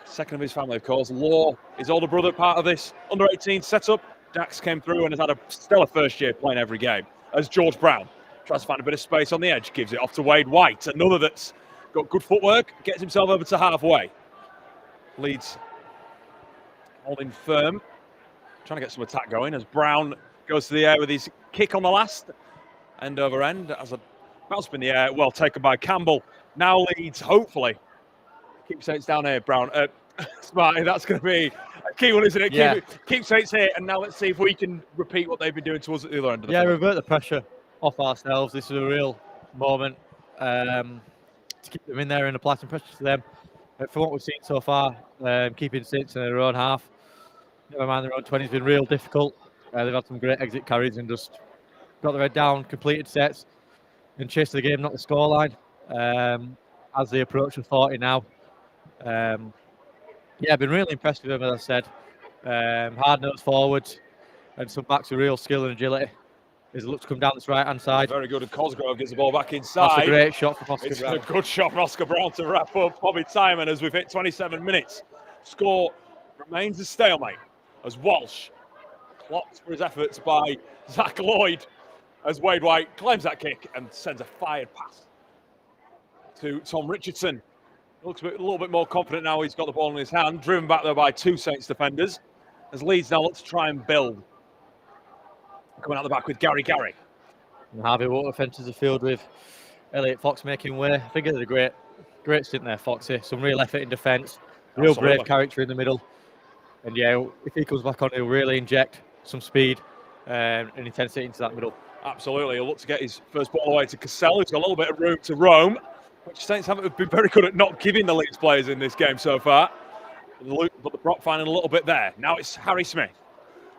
Second of his family, of course. Law, his older brother, part of this under-18 setup. Dax came through and has had a stellar first year playing every game. As George Brown tries to find a bit of space on the edge, gives it off to Wade White. Another that's got good footwork, gets himself over to halfway. Leeds holding firm, trying to get some attack going as Brown goes to the air with his kick on the last. End over end as a bounce up in the air, well taken by Campbell. Now Leeds, hopefully, keep Saints down here, Brown. Smarty, that's going to be a key one, isn't it? Yeah. Keep Saints here, and now let's see if we can repeat what they've been doing to us at the other end of the field. field. Revert the pressure off ourselves. This is a real moment to keep them in there and apply some pressure to them. From what we've seen so far, keeping Saints in their own half, never mind their own 20, has been real difficult. They've had some great exit carries and just got their head down, completed sets, and chased the game, not the scoreline, as they approach the 40 now. Yeah, I've been really impressed with them, as I said. Hard-nosed forwards and some backs with real skill and agility. As it looks to come down this right-hand side. Very good, and Cosgrove gets the ball back inside. That's a great shot from Oscar Brown. It's a good shot from Oscar Brown to wrap up Bobby Timon as we've hit 27 minutes. Score remains a stalemate as Walsh clocked for his efforts by Zach Lloyd as Wade White claims that kick and sends a fired pass to Tom Richardson. Looks a little bit more confident now he's got the ball in his hand. Driven back there by two Saints defenders as Leeds now look to try and build. Coming out the back with Gary. And Harvey Water fences the field with Elliot Fox making way. I think it's a great stint there, Foxy. Some real effort in defence. Real brave character in the middle. And yeah, if he comes back on, he'll really inject some speed and intensity into that middle. Absolutely. He'll look to get his first ball away to Cassell, who's got a little bit of room to roam, which Saints haven't been very good at not giving the Leeds players in this game so far. But the prop finding a little bit there. Now it's Harry Smith.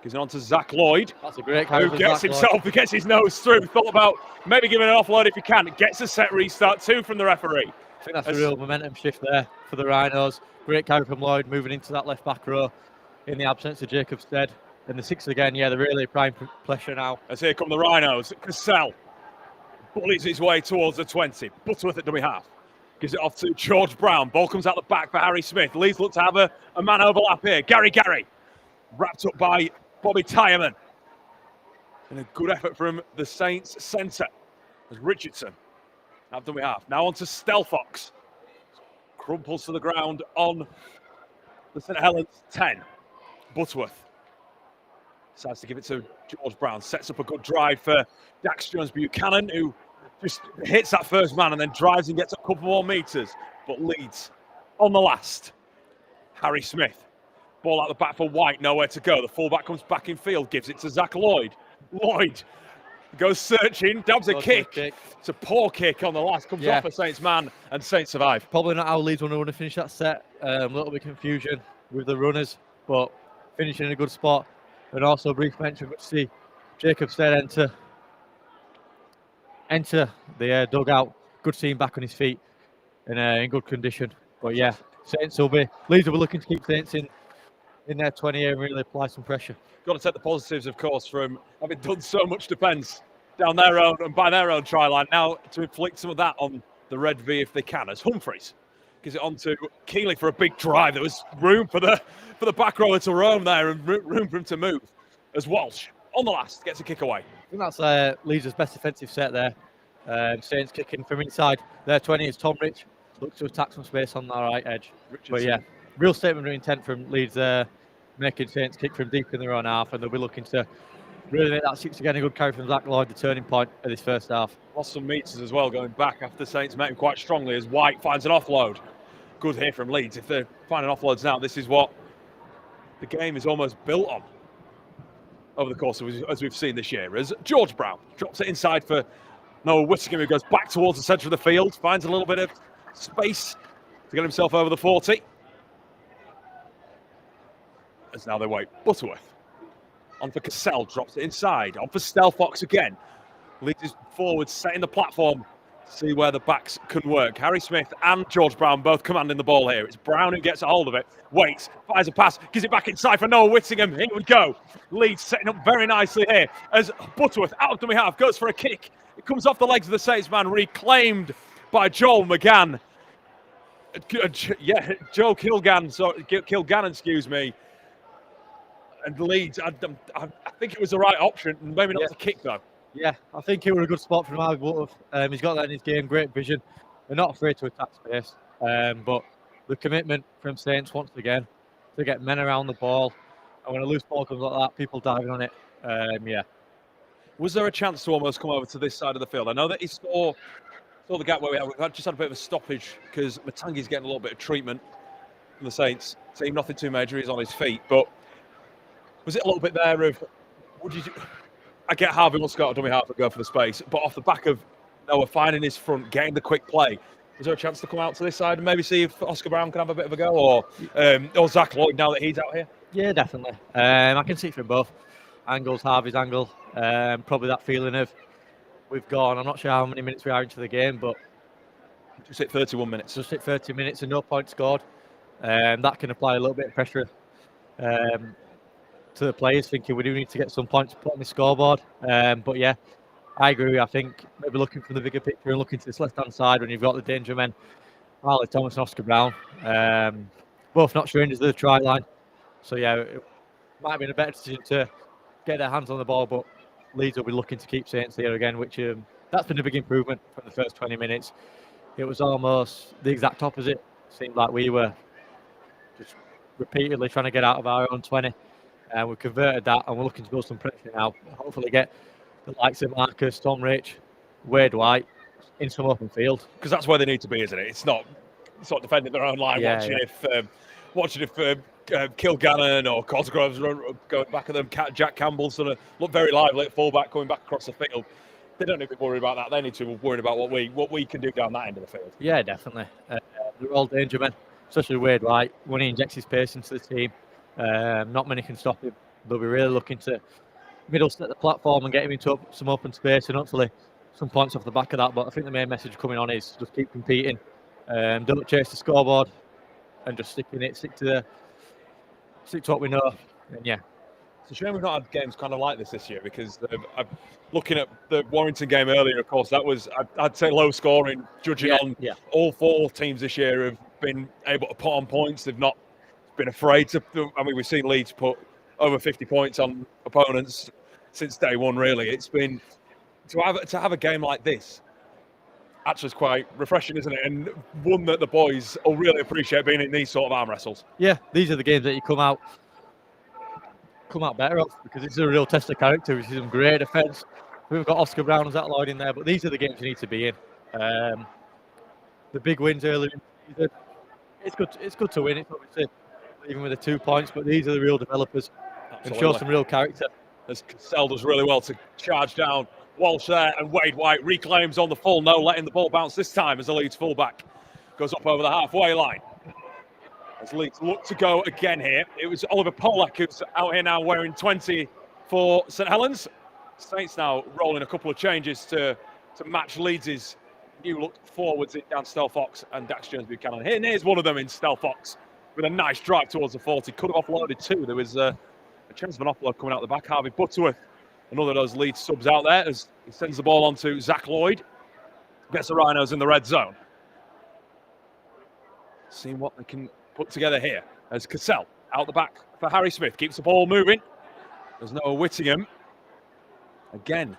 Gives it on to Zach Lloyd. That's a great carry. Who gets himself, he gets his nose through. Thought about maybe giving an offload if he can. Gets a set restart, 2 from the referee. I think that's a real momentum shift there for the Rhinos. Great carry from Lloyd, moving into that left back row in the absence of Jacob Stead. And the 6 again, yeah, they're really prime pressure now. As here come the Rhinos. Cassell bullies his way towards the 20. Butterworth at dummy half. Gives it off to George Brown. Ball comes out the back for Harry Smith. Leeds look to have a man overlap here. Gary. Wrapped up by Bobby Tyman. And a good effort from the Saints centre. As Richardson have dummy half. Now on to Stelfox. Crumples to the ground on the St Helens 10. Butterworth decides to give it to George Brown. Sets up a good drive for Dax Jones-Buchanan, who just hits that first man and then drives and gets a couple more metres. But Leeds on the last. Harry Smith. Ball out the back for White, nowhere to go. The fullback comes back in field, gives it to Zach Lloyd. Lloyd goes searching, dabs a kick. It's a poor kick on the last, comes off a Saints man, and Saints survive. Probably not how Leeds want to finish that set. A little bit of confusion with the runners, but finishing in a good spot. And also a brief mention, but see Jacob Stead enter the dugout. Good seeing back on his feet and in good condition. But yeah, Leeds will be looking to keep Saints in their 20 and really apply some pressure. Got to take the positives, of course, from having done so much defence down their own and by their own try line. Now to inflict some of that on the Red V if they can, as Humphreys gives it on to Keeley for a big drive. There was room for the back rower to roam there and room for him to move. As Walsh on the last gets a kick away. I think that's Leeds' best defensive set there. Saints kicking from inside their 20 is Tom Rich. Looks to attack some space on the right edge. Richardson. But yeah, real statement of intent from Leeds there, making Saints kick from deep in their own half, and they'll be looking to really make that 6 again. A good carry from Zach Lloyd, the turning point of this first half. Lost some meters as well going back after Saints met him quite strongly as White finds an offload. Good here from Leeds. If they're finding offloads now, this is what the game is almost built on over the course of, as we've seen this year, as George Brown drops it inside for Noah Whittingham, who goes back towards the centre of the field, finds a little bit of space to get himself over the 40. As now they wait. Butterworth on for Cassell, drops it inside. On for Stelfox again. Leads his forward, setting the platform to see where the backs can work. Harry Smith and George Brown both commanding the ball here. It's Brown who gets a hold of it. Waits, fires a pass, gives it back inside for Noah Whittingham. Here we go. Leeds setting up very nicely here as Butterworth out of dummy half goes for a kick. It comes off the legs of the Saints man, reclaimed by Joel McGann. Yeah, Joe Kilgannon, excuse me. And Leeds, I think it was the right option, maybe not the kick though. Yeah, I think it was a good spot from Alex Butterworth. He's got that in his game, great vision. They're not afraid to attack space, but the commitment from Saints once again to get men around the ball. And when a loose ball comes like that, people diving on it. Yeah. Was there a chance to almost come over to this side of the field? I know that he saw the gap where we've just had a bit of a stoppage because Matangi's getting a little bit of treatment from the Saints team. Nothing too major, he's on his feet, but was it a little bit there of, I get Harvey wants to go out of dummy half and go for the space, but off the back of Noah finding his front, getting the quick play, was there a chance to come out to this side and maybe see if Oscar Brown can have a bit of a go, or Zach Lloyd now that he's out here? Yeah, definitely. I can see it from both angles, Harvey's angle, probably that feeling of we've gone, I'm not sure how many minutes we are into the game, but just hit 31 minutes. Just hit 30 minutes and no points scored. That can apply a little bit of pressure to the players, thinking we do need to get some points to put on the scoreboard. But yeah, I agree. I think maybe looking from the bigger picture and looking to this left-hand side when you've got the danger men, Harley Thomas and Oscar Brown, both not strangers to the try line. So yeah, it might have been a better decision to get their hands on the ball, but Leeds will be looking to keep Saints here again, which that's been a big improvement from the first 20 minutes. It was almost the exact opposite. Seemed like we were just repeatedly trying to get out of our own 20. And we've converted that, and we're looking to build some pressure now. Hopefully get the likes of Marcus, Tom Rich, Wade White in some open field. Because that's where they need to be, isn't it? It's not defending their own line, watching if Kilgannon or Cosgrove's going back at them. Jack Campbell sort of look very lively at fullback coming back across the field. They don't need to be worried about that. They need to be worried about what we can do down that end of the field. Yeah, definitely. They're all danger men, especially Wade White. When he injects his pace into the team, not many can stop him. They'll be really looking to middle set the platform and get him into some open space and hopefully some points off the back of that. But I think the main message coming on is just keep competing. Don't chase the scoreboard and just stick to what we know. And yeah. It's a shame we've not had games kind of like this year because looking at the Warrington game earlier, of course, that was, I'd say, low scoring, judging on all four teams this year have been able to put on points. They've not been afraid to. I mean, we've seen Leeds put over 50 points on opponents since day one. Really, it's been to have a game like this. Actually, it's quite refreshing, isn't it? And one that the boys will really appreciate being in these sort of arm wrestles. Yeah, these are the games that you come out better off because it's a real test of character. We've seen some great defence. We've got Oscar Brown and Zach Lloyd in there, but these are the games you need to be in. The big wins earlier in the season. It's good to win. It's obviously even with the 2 points, but these are the real developers and show some real character. As Cassell does really well to charge down Walsh there, and Wade White reclaims on the full, no letting the ball bounce this time as the Leeds fullback goes up over the halfway line. As Leeds look to go again here, it was Oliver Polak who's out here now wearing 20 for St Helens. Saints now rolling a couple of changes to match Leeds' new look forwards in Dan Stelfox and Dax Jones-Buchanan. Here's one of them in Stelfox with a nice drive towards the 40. Could have offloaded too. There was a chance of an offload coming out the back. Harvey Butterworth, another of those Leeds subs out there, as he sends the ball on to Zach Lloyd. Gets the Rhinos in the red zone. Seeing what they can put together here as Cassell out the back for Harry Smith. Keeps the ball moving. There's no Whittingham. Again,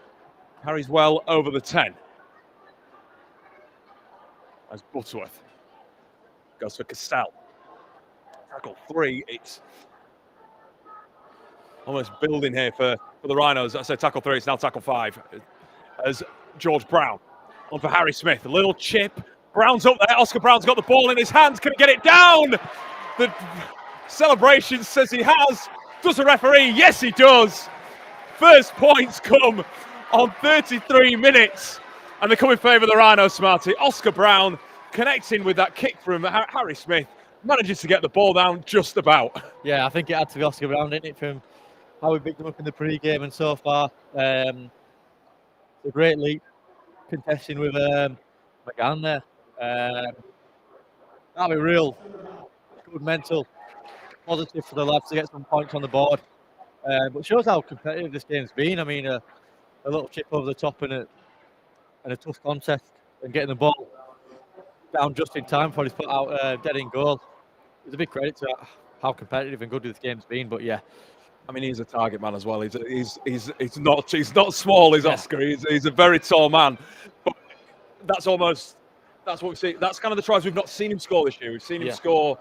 Harry's well over the 10. As Butterworth goes for Cassell. Tackle 3. It's almost building here for the Rhinos. I said tackle 3, it's now tackle 5. As George Brown on for Harry Smith. A little chip. Brown's up there. Oscar Brown's got the ball in his hands. Can he get it down? The celebration says he has. Does the referee? Yes, he does. First points come on 33 minutes. And they come in favour of the Rhinos, Smarty. Oscar Brown connecting with that kick from Harry Smith. Manages to get the ball down just about. Yeah, I think it had to be Oscar Brown, didn't it, from how we picked him up in the pre-game and so far. A great leap contesting with McGann there. That'll be real good mental positive for the lads to get some points on the board. But shows how competitive this game's been. I mean, a little chip over the top and a tough contest, and getting the ball down just in time before he's put out dead in goal. It's a big credit to how competitive and good this game's been. But yeah, I mean, he's a target man as well. He's not small. Is Oscar? He's a very tall man. But that's what we see. That's kind of the tries we've not seen him score this year. We've seen him score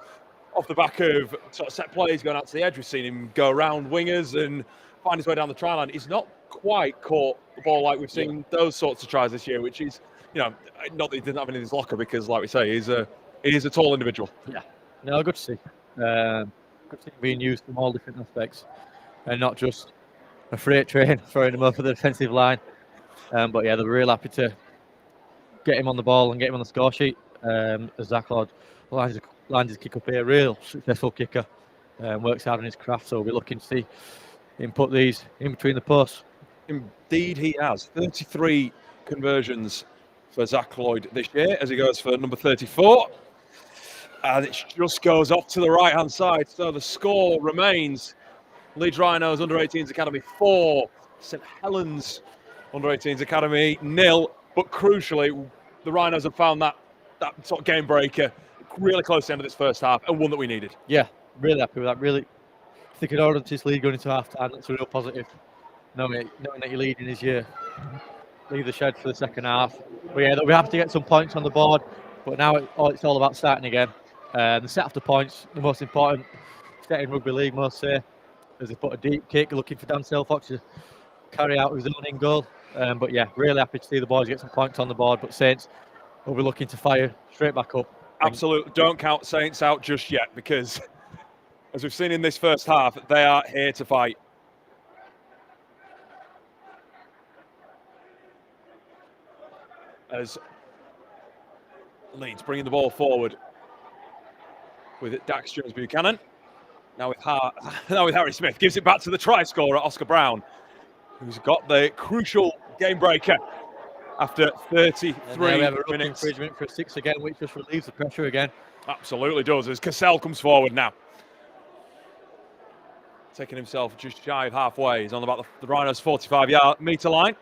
off the back of sort of set plays going out to the edge. We've seen him go around wingers and find his way down the try line. He's not quite caught the ball like we've seen those sorts of tries this year, which is, not that he didn't have it in his locker, because, like we say, he's a tall individual. Yeah, no, good to see. Good to see him being used from all different aspects, and not just a freight train throwing him over the defensive line. But yeah, they're real happy to get him on the ball and get him on the score sheet. As Zach Lloyd lines his kick up here, real successful kicker, works hard on his craft. So we'll be looking to see him put these in between the posts. Indeed, he has 33 conversions for Zach Lloyd this year, as he goes for number 34, and it just goes off to the right hand side. So the score remains Leeds Rhinos under 18s Academy 4, St Helens under 18s Academy 0. But crucially, the Rhinos have found that sort of game breaker really close to the end of this first half, and one that we needed. Yeah, really happy with that. Really, I think an ordinance lead going into half time, that's a real positive. Knowing that you're leading is you leave the shed for the second half. But yeah, we have to get some points on the board. But now it's all about starting again. The set after points, the most important set in rugby league, most say, as they put a deep kick, looking for Dan Stelfox to carry out his own in goal. But yeah, really happy to see the boys get some points on the board. But Saints will be looking to fire straight back up. Absolutely, don't count Saints out just yet, because as we've seen in this first half, they are here to fight. As Leeds bringing the ball forward with Dax Jones-Buchanan. Now with Harry Smith, gives it back to the try scorer, Oscar Brown, who's got the crucial game breaker after 33 we have a minutes. Infringement for a 6 again, which just relieves the pressure again. Absolutely does, as Cassell comes forward now. Taking himself just shy of halfway. He's on about the Rhinos' 45-metre line.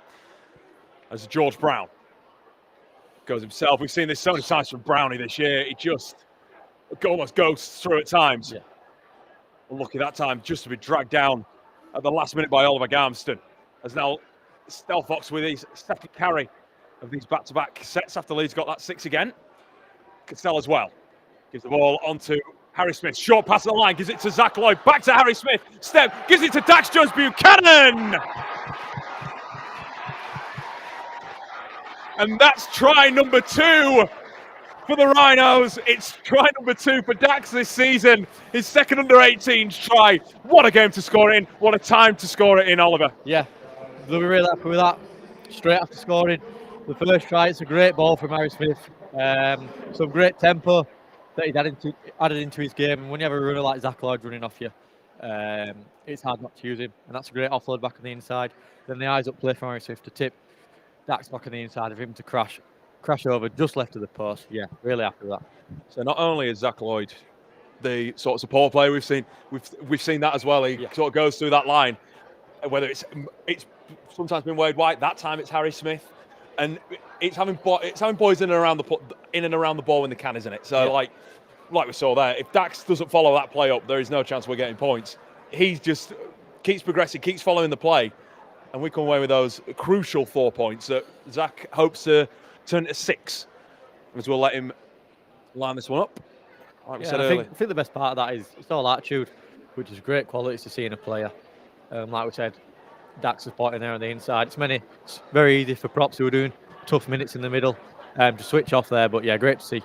As George Brown goes himself. We've seen this so many times from Brownie this year. He just almost goes through at times. Yeah. Unlucky that time just to be dragged down at the last minute by Oliver Garmston. As now Stelfox with his second carry of these back-to-back sets after Leeds got that 6 again. Cassell as well. Gives the ball on to Harry Smith. Short pass on the line. Gives it to Zach Lloyd. Back to Harry Smith. Step. Gives it to Dax Jones-Buchanan. And that's try number 2 for the Rhinos. It's try number 2 for Dax this season. His second under-18s try. What a game to score it in. What a time to score it in, Oliver. Yeah, they'll be really happy with that. Straight after scoring the first try, it's a great ball from Harry Smith. Some great tempo that he's added into his game. And when you have a runner like Zach Lloyd running off you, it's hard not to use him. And that's a great offload back on the inside. Then the eyes up play from Harry Smith to tip Dax back on the inside of him to crash over just left of the post. Yeah, really happy with that. So not only is Zach Lloyd the sort of support player we've seen that as well. He sort of goes through that line. Whether it's sometimes been Wade White, that time it's Harry Smith, and it's having boys in and around the ball when they can, isn't it? So like we saw there, if Dax doesn't follow that play up, there is no chance we're getting points. He just keeps progressing, keeps following the play, and we come away with those crucial 4 points that Zach hopes to turn to 6, as we'll let him line this one up. Like we said earlier. I think the best part of that is it's all attitude, which is great qualities to see in a player. Like we said, Dax is pointing there on the inside. It's very easy for props who are doing tough minutes in the middle to switch off there. But yeah, great to see.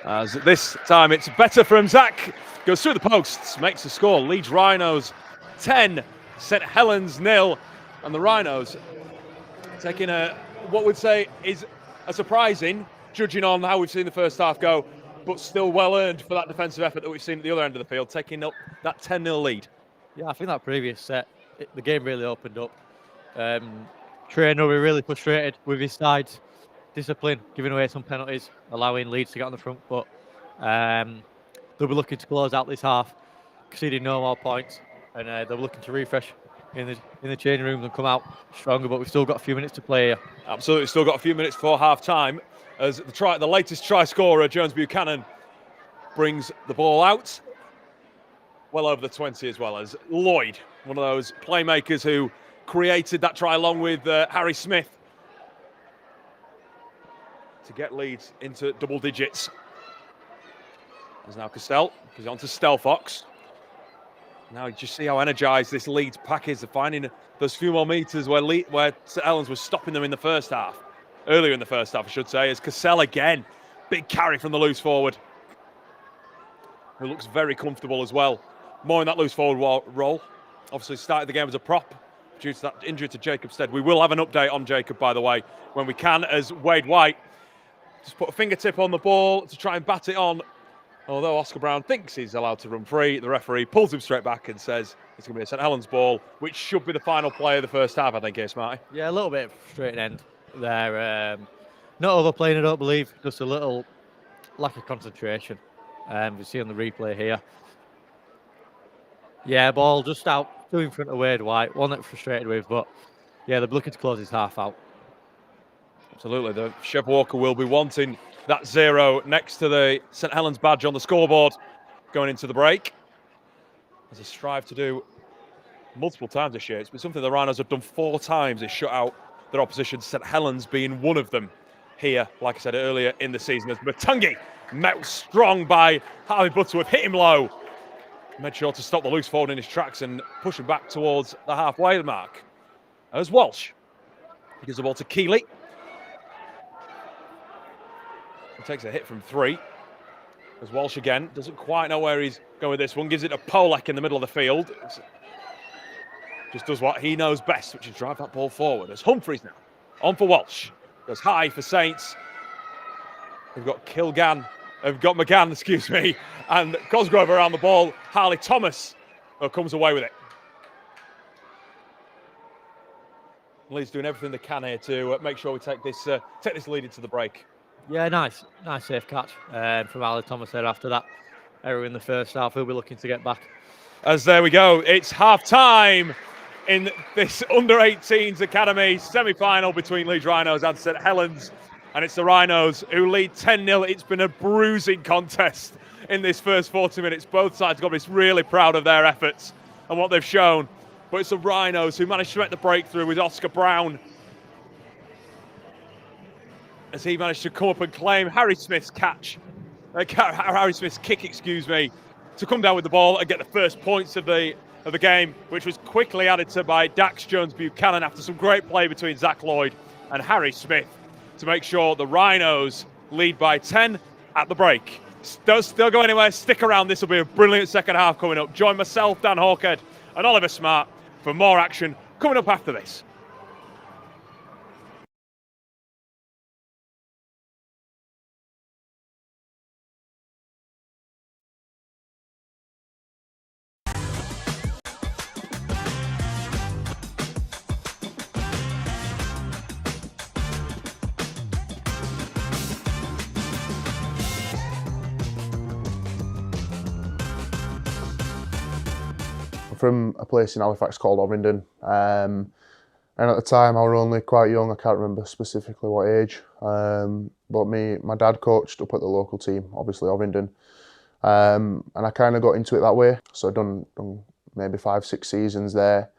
As this time it's better from Zach. Goes through the posts, makes the score. Leeds Rhinos 10, St Helens 0. And the Rhinos taking what we'd say is a surprising, judging on how we've seen the first half go, but still well earned for that defensive effort that we've seen at the other end of the field, taking up that 10-0 lead. Yeah, I think that previous set, the game really opened up. Trainer will be really frustrated with his side's discipline, giving away some penalties, allowing Leeds to get on the front foot. They'll be looking to close out this half, conceding no more points, and they'll be looking to refresh in the changing rooms and come out stronger. But we've still got a few minutes to play here. Absolutely, still got a few minutes before half time. As the latest try scorer, Jones Buchanan, brings the ball out well over the 20, as well as Lloyd, one of those playmakers who created that try along with Harry Smith to get Leeds into double digits. There's now Castell, he's on to Stelfox. Now you just see how energised this Leeds pack is. They're finding those few more metres where St Helens was stopping them in the first half. Earlier in the first half, I should say, as Cassell again. Big carry from the loose forward, who looks very comfortable as well. More in that loose forward role. Obviously started the game as a prop due to that injury to Jacob Stead. We will have an update on Jacob, by the way, when we can, as Wade White just put a fingertip on the ball to try and bat it on. Although Oscar Brown thinks he's allowed to run free, the referee pulls him straight back and says it's going to be a St Helens ball, which should be the final play of the first half, I think, here, Smarty. Yeah, a little bit straight end there. Not overplaying, I don't believe, just a little lack of concentration. We see on the replay here. Yeah, ball just out, two in front of Wade White, one that frustrated with, but yeah, they're looking to close his half out. Absolutely, the Chev Walker will be wanting that 0 next to the St Helens badge on the scoreboard going into the break. As they strive to do multiple times this year. It's been something the Rhinos have done 4 times, is shut out their opposition, St Helens being one of them here, like I said earlier in the season, as Matungi met strong by Harvey Butterworth, hit him low. Made sure to stop the loose forward in his tracks and push him back towards the halfway mark. As Walsh gives the ball to Keeley. He takes a hit from 3. As Walsh again doesn't quite know where he's going with this one. Gives it to Polek in the middle of the field. Just does what he knows best, which is drive that ball forward. As Humphreys now on for Walsh. Goes high for Saints. We've got McGann, excuse me, and Cosgrove around the ball. Harley Thomas comes away with it. Leeds doing everything they can here to make sure we take this lead into the break. Yeah, nice safe catch from Harley Thomas there after that error in the first half. He'll be looking to get back. As there we go, it's half time in this under-18s academy semi-final between Leeds Rhinos and St Helens. And it's the Rhinos who lead 10-0. It's been a bruising contest in this first 40 minutes. Both sides got to be really proud of their efforts and what they've shown. But it's the Rhinos who managed to make the breakthrough with Oscar Brown, as he managed to come up and claim Harry Smith's kick, to come down with the ball and get the first points of the game, which was quickly added to by Dax Jones Buchanan after some great play between Zach Lloyd and Harry Smith. to make sure the Rhinos lead by 10 at the break. Don't still go anywhere, stick around, this will be a brilliant second half coming up. Join myself, Dan Hawkhead and Oliver Smart for more action coming up after this. From a place in Halifax called Ovingdon, and at the time I was only quite young. I can't remember specifically what age, but my dad coached up at the local team, obviously Ovingdon, and I kind of got into it that way. So I'd done maybe 5-6 seasons there.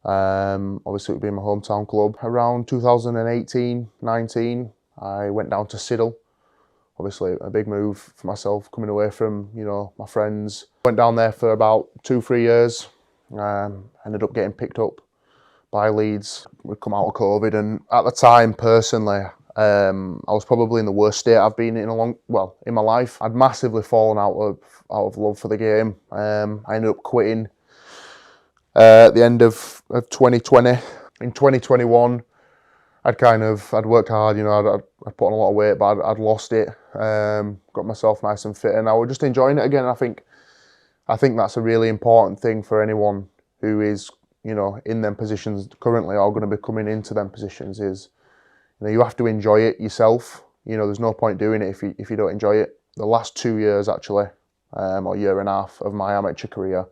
Obviously it would be my hometown club. Around 2018-19, I went down to Siddle. Obviously a big move for myself, coming away from, you know, my friends. Went down there for about 2-3 years. Ended up getting picked up by Leeds. We'd come out of COVID, and at the time, personally, I was probably in the worst state I've been in in my life. I'd massively fallen out of love for the game. I ended up quitting at the end of 2020. In 2021, I'd worked hard, you know, I'd put on a lot of weight, but I'd lost it. Got myself nice and fit, and I was just enjoying it again. I think that's a really important thing for anyone who is, you know, in them positions currently or going to be coming into them positions is, you know, you have to enjoy it yourself. You know, there's no point doing it if you don't enjoy it. The last 2 years actually, or year and a half of my amateur career,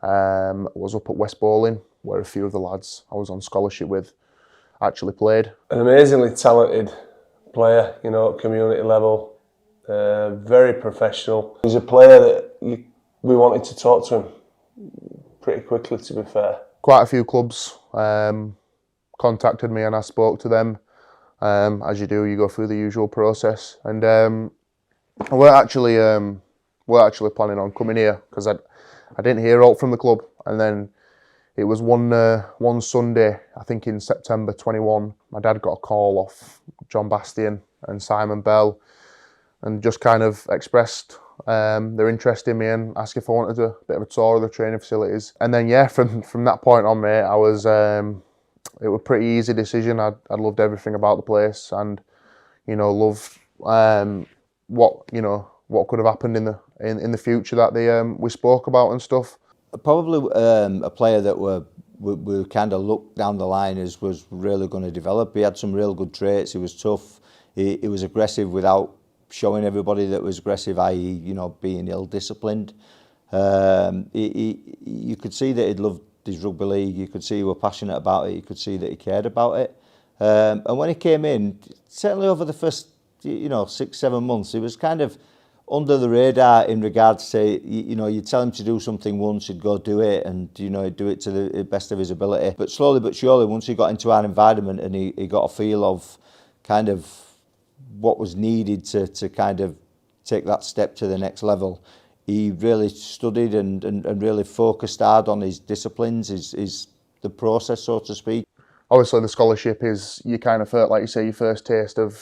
was up at West Bowling, where a few of the lads I was on scholarship with actually played. An amazingly talented player, you know, at community level, very professional. He's a player that we wanted to talk to him pretty quickly, to be fair. Quite a few clubs contacted me and I spoke to them. As you do, you go through the usual process. And we're actually planning on coming here because I didn't hear out from the club. And then it was one Sunday, I think in September 21, my dad got a call off John Bastian and Simon Bell and just kind of expressed their interest in me and asked if I wanted a bit of a tour of the training facilities. And then yeah, from that point on, mate, I was it was a pretty easy decision. I loved everything about the place, and you know, loved what could have happened in the future that we spoke about and stuff. Probably a player that we kind of looked down the line as was really going to develop. He had some real good traits. He was tough. He was aggressive without showing everybody that was aggressive, i.e., you know, being ill-disciplined. You could see that he'd loved his rugby league. You could see he was passionate about it. You could see that he cared about it. And when he came in, certainly over the first, 6-7 months, he was kind of under the radar in regards to, you'd tell him to do something once, he'd go do it, and, he'd do it to the best of his ability. But slowly but surely, once he got into our environment and he got a feel of kind of what was needed to kind of take that step to the next level, he really studied and really focused hard on his disciplines, the process, so to speak. Obviously, the scholarship is, you kind of felt, like you say, your first taste of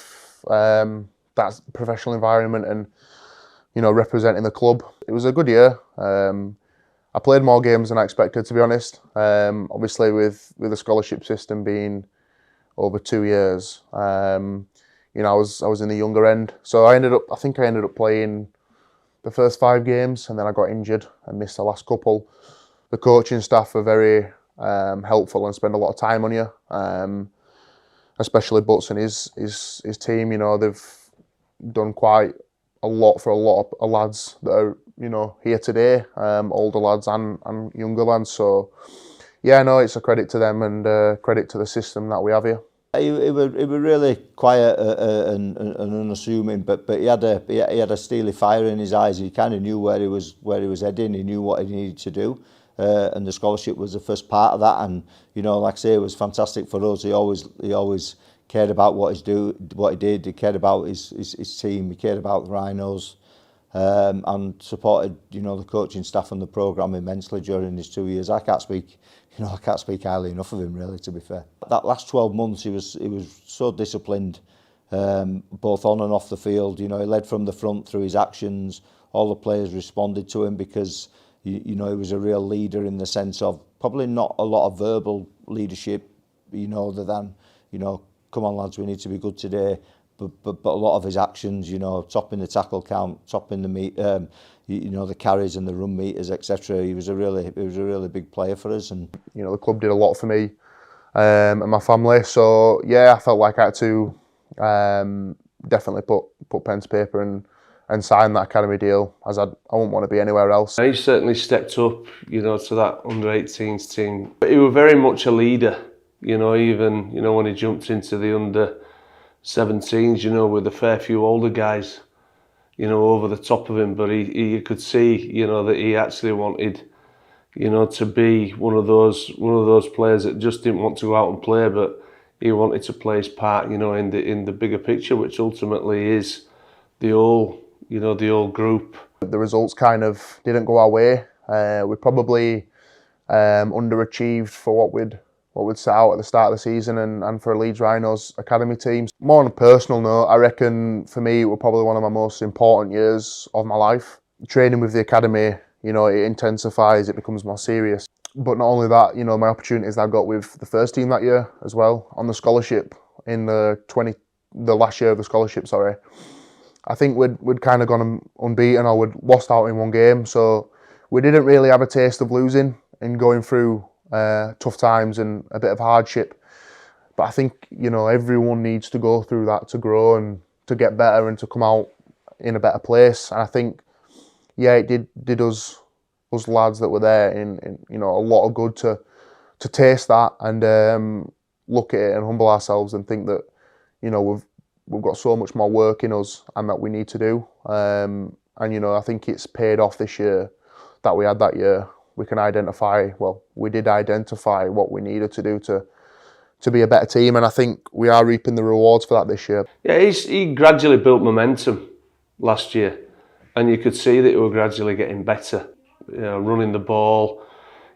that professional environment and, representing the club. It was a good year. I played more games than I expected, to be honest. Obviously, with the scholarship system being over 2 years, I was in the younger end. So I think I ended up playing the first 5 games, and then I got injured and missed the last couple. The coaching staff are very helpful and spend a lot of time on you, especially Butts and his team. They've done quite a lot for a lot of lads that are here today, older lads and younger lads. So yeah, no, it's a credit to them and credit to the system that we have here. He was really quiet and unassuming, but he had a steely fire in his eyes. He kind of knew where he was heading. He knew what he needed to do, and the scholarship was the first part of that. And like I say, it was fantastic for us. He always cared about what he did. He cared about his team. He cared about the Rhinos, and supported the coaching staff and the programme immensely during his 2 years. I can't speak highly enough of him, really, to be fair. That last 12 months, he was so disciplined. both on and off the field. You know, he led from the front through his actions. All the players responded to him because, you know, he was a real leader in the sense of probably not a lot of verbal leadership, you know, other than, you know, come on lads, we need to be good today. But a lot of his actions, you know, topping the tackle count, topping the meet, you know, the carries and the run meters, etc. He was a really big player for us, and you know, the club did a lot for me and my family. So yeah, I felt like I had to definitely put pen to paper and sign that academy deal, as I wouldn't want to be anywhere else. He certainly stepped up, you know, to that under-18s team. But he was very much a leader, you know, even, you know, when he jumped into the under-17s, you know, with a fair few older guys, you know, over the top of him. But you could see, you know, that he actually wanted, you know, to be one of those players that just didn't want to go out and play, but he wanted to play his part, you know, in the bigger picture, which ultimately is the whole, you know, the whole group. The results kind of didn't go our way. We probably underachieved for what we'd set out at the start of the season and for Leeds Rhinos academy teams. More on a personal note, I reckon for me it was probably one of my most important years of my life. Training with the academy, you know, it intensifies, it becomes more serious. But not only that, you know, my opportunities that I got with the first team that year as well, on the scholarship in the last year of the scholarship, sorry. I think we'd kind of gone unbeaten, or we'd lost out in one game, so we didn't really have a taste of losing and going through tough times and a bit of hardship. But I think, you know, everyone needs to go through that to grow and to get better and to come out in a better place. And I think, yeah, it did us lads that were there in you know, a lot of good to taste that and look at it and humble ourselves and think that, you know, we've got so much more work in us and that we need to do. And, you know, I think it's paid off this year that we had that year. We can identify, well, we did identify what we needed to do to be a better team. And I think we are reaping the rewards for that this year. Yeah, he gradually built momentum last year. And you could see that he was gradually getting better. You know, running the ball,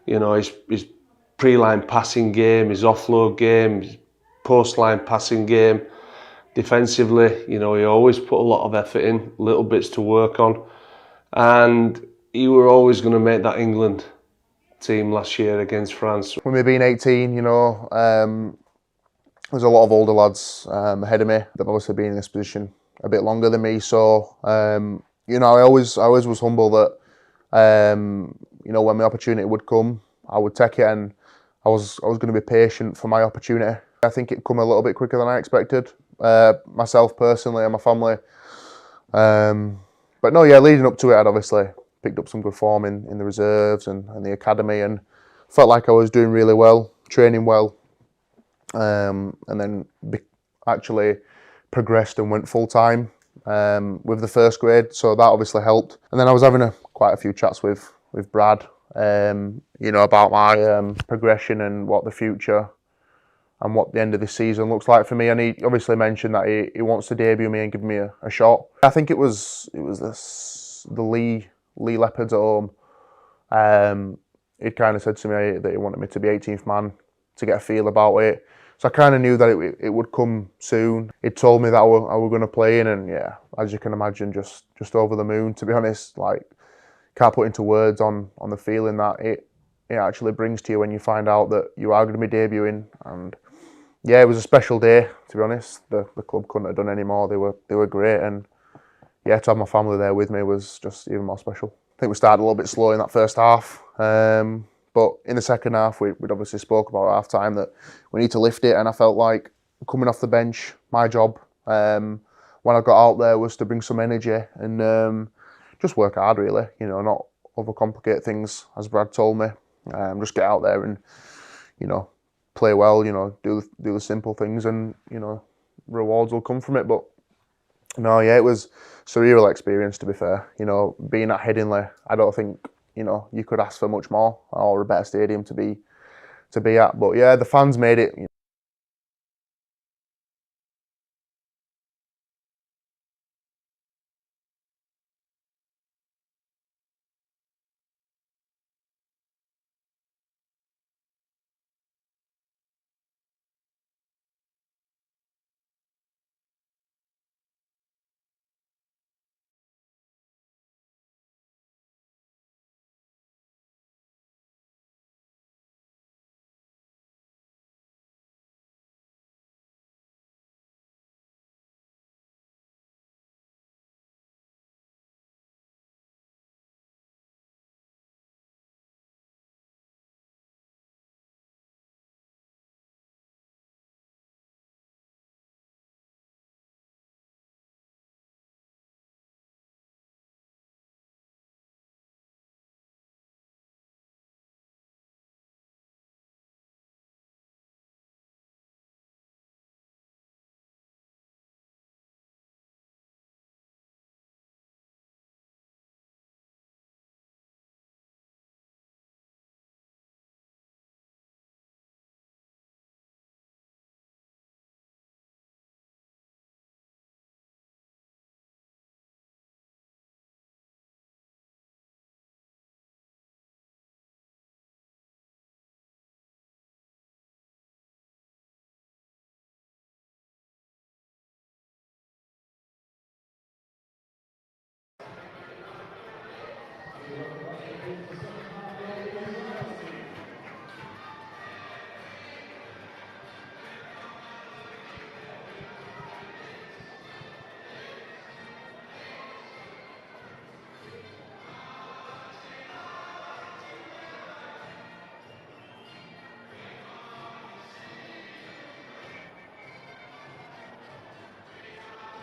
you know, his pre-line passing game, his offload game, his post-line passing game. Defensively, you know, he always put a lot of effort in, little bits to work on. And he were always going to make that England team last year against France. With me being 18, you know, there's a lot of older lads ahead of me. They've obviously been in this position a bit longer than me. So, you know, I always was humble that, you know, when my opportunity would come, I would take it, and I was going to be patient for my opportunity. I think it come a little bit quicker than I expected, myself personally and my family. But no, yeah, leading up to it, I'd obviously picked up some good form in the reserves and the academy, and felt like I was doing really well, training well, and then actually progressed and went full time with the first grade, so that obviously helped. And then I was having quite a few chats with Brad, you know, about my progression and what the future and what the end of this season looks like for me. And he obviously mentioned that he wants to debut me and give me a shot. I think it was the Lee Leopards at home. He kind of said to me that he wanted me to be 18th man to get a feel about it. So I kind of knew that it would come soon. He told me that I were going to play in, and yeah, as you can imagine, just over the moon, to be honest. Like, can't put into words on the feeling that it actually brings to you when you find out that you are going to be debuting. And yeah, it was a special day, to be honest. The club couldn't have done any more. They were great, and yeah, to have my family there with me was just even more special. I think we started a little bit slow in that first half. But in the second half, we'd obviously spoke about at half time that we need to lift it, and I felt like coming off the bench, my job when I got out there was to bring some energy and just work hard, really. You know, not overcomplicate things, as Brad told me. Just get out there and, you know, play well. You know, do the simple things, and, you know, rewards will come from it. But no, yeah, it was a surreal experience, to be fair. You know, being at Headingley, I don't think, you know, you could ask for much more, or a better stadium to be at. But yeah, the fans made it, you know,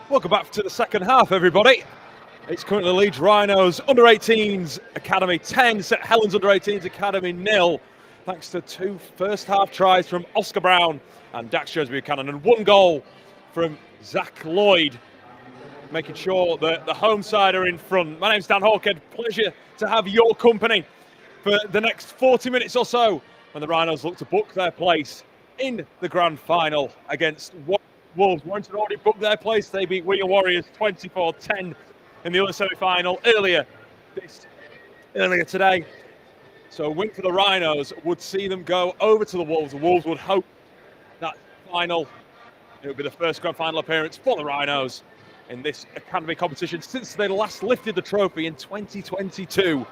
Welcome back to the second half, everybody. It's currently Leeds Rhinos under-18s Academy 10, St Helens under-18s Academy 0, thanks to 2 first-half tries from Oscar Brown and Dax Shrewsbury Buchanan, and 1 goal from Zach Lloyd, making sure that the home side are in front. My name's Dan Hawkhead. Pleasure to have your company for the next 40 minutes or so when the Rhinos look to book their place in the grand final against Wolves. Warrington already booked their place. They beat Wigan Warriors 24-10 in the other semi-final earlier today. So a win for the Rhinos would see them go over to the Wolves. The Wolves would hope that final, it would be the first grand final appearance for the Rhinos in this academy competition since they last lifted the trophy in 2022.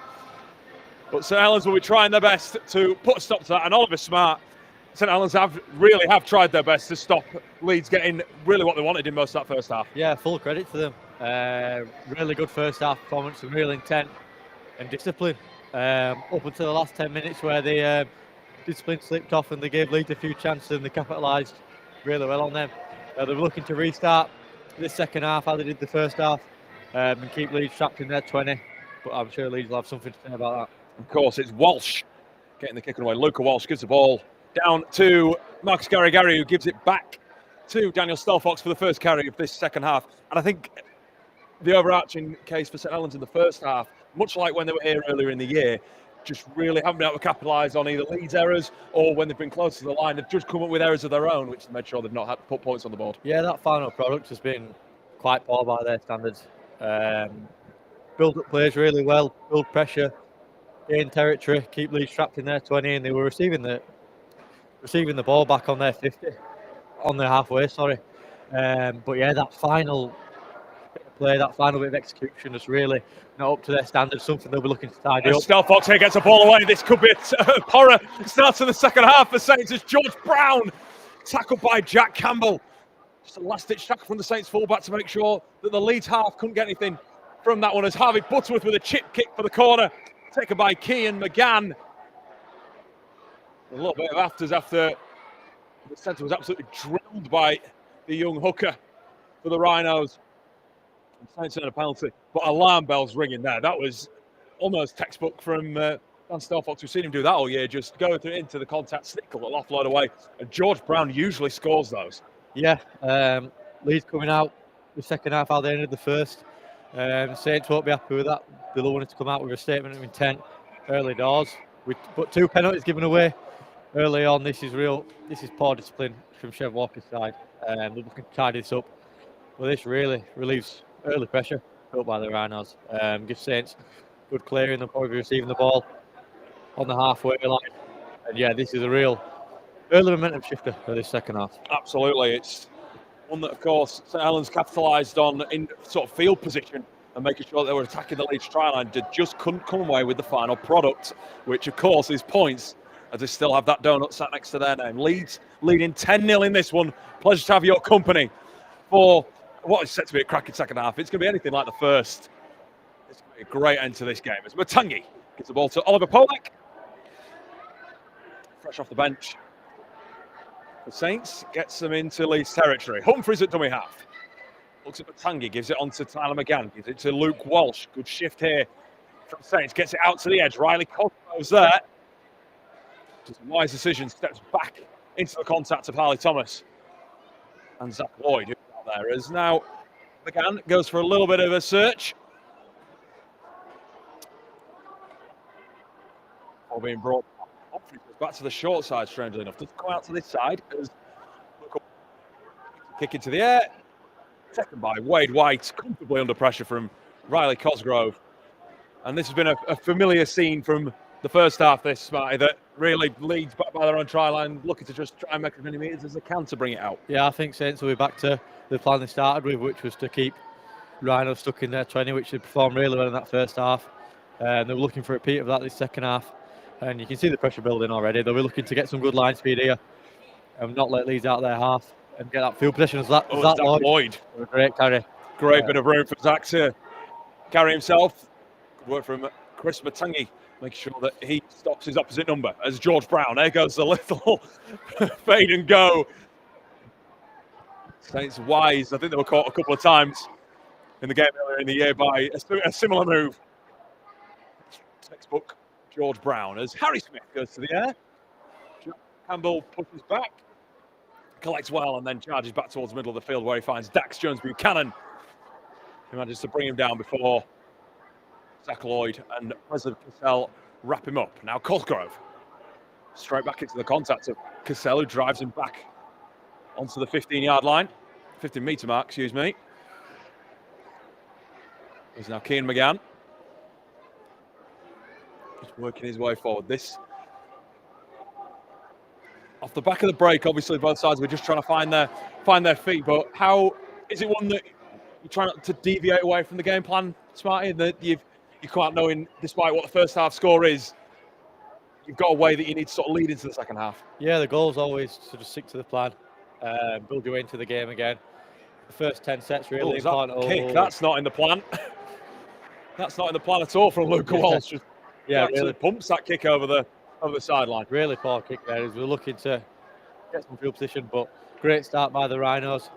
But St Helens will be trying their best to put a stop to that, and Oliver Smart, St Helens really have tried their best to stop Leeds getting really what they wanted in most of that first half. Yeah, full credit to them. Really good first half performance, and real intent and discipline. Up until the last 10 minutes where the discipline slipped off and they gave Leeds a few chances and they capitalised really well on them. They were looking to restart this second half how they did the first half and keep Leeds trapped in their 20. But I'm sure Leeds will have something to say about that. Of course, it's Walsh getting the kick away. Luca Walsh gives the ball down to Marcus Garigari, who gives it back to Daniel Stelfox for the first carry of this second half. And I think the overarching case for St Helens in the first half, much like when they were here earlier in the year, just really haven't been able to capitalise on either Leeds errors or when they've been close to the line, they've just come up with errors of their own, which made sure they've not had to put points on the board. Yeah, that final product has been quite poor by their standards. Build up players really well, build pressure, gain territory, keep Leeds trapped in their 20, and they were receiving the ball back on their 50, on their halfway, sorry. But yeah, that final bit of play, that final bit of execution is really not up to their standards, something they'll be looking to tidy up. Stelfox here gets the ball away. This could be a horror start to the second half for Saints as George Brown, tackled by Jack Campbell. Just a last-ditch tackle from the Saints fullback to make sure that the Leeds half couldn't get anything from that one, as Harvey Butterworth with a chip kick for the corner, taken by Kean McGann. A little bit of afters after the centre was absolutely drilled by the young hooker for the Rhinos. And Saints earned a penalty, but alarm bells ringing there. That was almost textbook from Dan Stelfox. We've seen him do that all year, just go into the contact, snickle, and offload away. And George Brown usually scores those. Yeah, Leeds coming out the second half how they ended the first. Saints won't be happy with that. They'll want to come out with a statement of intent early doors. But 2 penalties given away early on. This is poor discipline from Chev Walker's side. They're looking to tidy this up. Well, this really relieves early pressure built by the Rhinos. Gives Saints good clearing. They'll probably be receiving the ball on the halfway line. And yeah, this is a real early momentum shifter for this second half. Absolutely. It's one that, of course, St Helens capitalised on in sort of field position and making sure they were attacking the Leeds try line. They just couldn't come away with the final product, which, of course, is points, as they still have that donut sat next to their name. Leeds leading 10-0 in this one. Pleasure to have your company for what is set to be a cracking second half. It's going to be anything like the first. It's going to be a great end to this game. As Matangi gives the ball to Oliver Polak, fresh off the bench. The Saints gets them into Leeds territory. Humphreys at dummy half. Looks at Matangi, gives it on to Tyler McGann, gives it to Luke Walsh. Good shift here from Saints, gets it out to the edge. Riley Cosgrove's there. Does a wise decision, steps back into the contact of Harley Thomas. And Zach Lloyd, who's out there, as now McGann goes for a little bit of a search. Ball being brought back to the short side, strangely enough. Doesn't come out to this side. Kick into the air. Taken by Wade White, comfortably under pressure from Riley Cosgrove. And this has been a familiar scene from the first half, this, Smarty, that really leads back by their own try line, looking to just try and make as many metres as they can to bring it out. Yeah, I think Saints will be back to the plan they started with, which was to keep Rhinos stuck in their 20, which they performed really well in that first half. They were looking for a repeat of that this second half. And you can see the pressure building already. They'll be looking to get some good line speed here and not let Leeds out their half and get that field position. As that Zach Lloyd. A great carry. Great bit of room for Zach to carry himself. Good work from Chris Matangi, making sure that he stops his opposite number as George Brown. There goes the little fade and go. Saints wise. I think they were caught a couple of times in the game earlier in the year by a similar move. Textbook George Brown as Harry Smith goes to the air. Campbell pushes back, collects well, and then charges back towards the middle of the field where he finds Dax Jones-Buchanan, who manages to bring him down before Zach Lloyd and President Cassell wrap him up. Now Cosgrove, straight back into the contact of Cassell, who drives him back onto the 15-yard line, 15-metre mark, excuse me. There's now Cian McGann. Just working his way forward. This, off the back of the break, obviously both sides were just trying to find their feet, but how is it one that you try not to deviate away from the game plan, Smarty, that you come out knowing, despite what the first half score is, you've got a way that you need to sort of lead into the second half? Yeah, the goal is always to just stick to the plan, build your way into the game again. The first 10 sets really important. Kick, that's not in the plan. That's not in the plan at all from Luca Walsh. Yeah, really pumps that kick over the sideline. Really poor kick there. We're looking to get some field position, but great start by the Rhinos.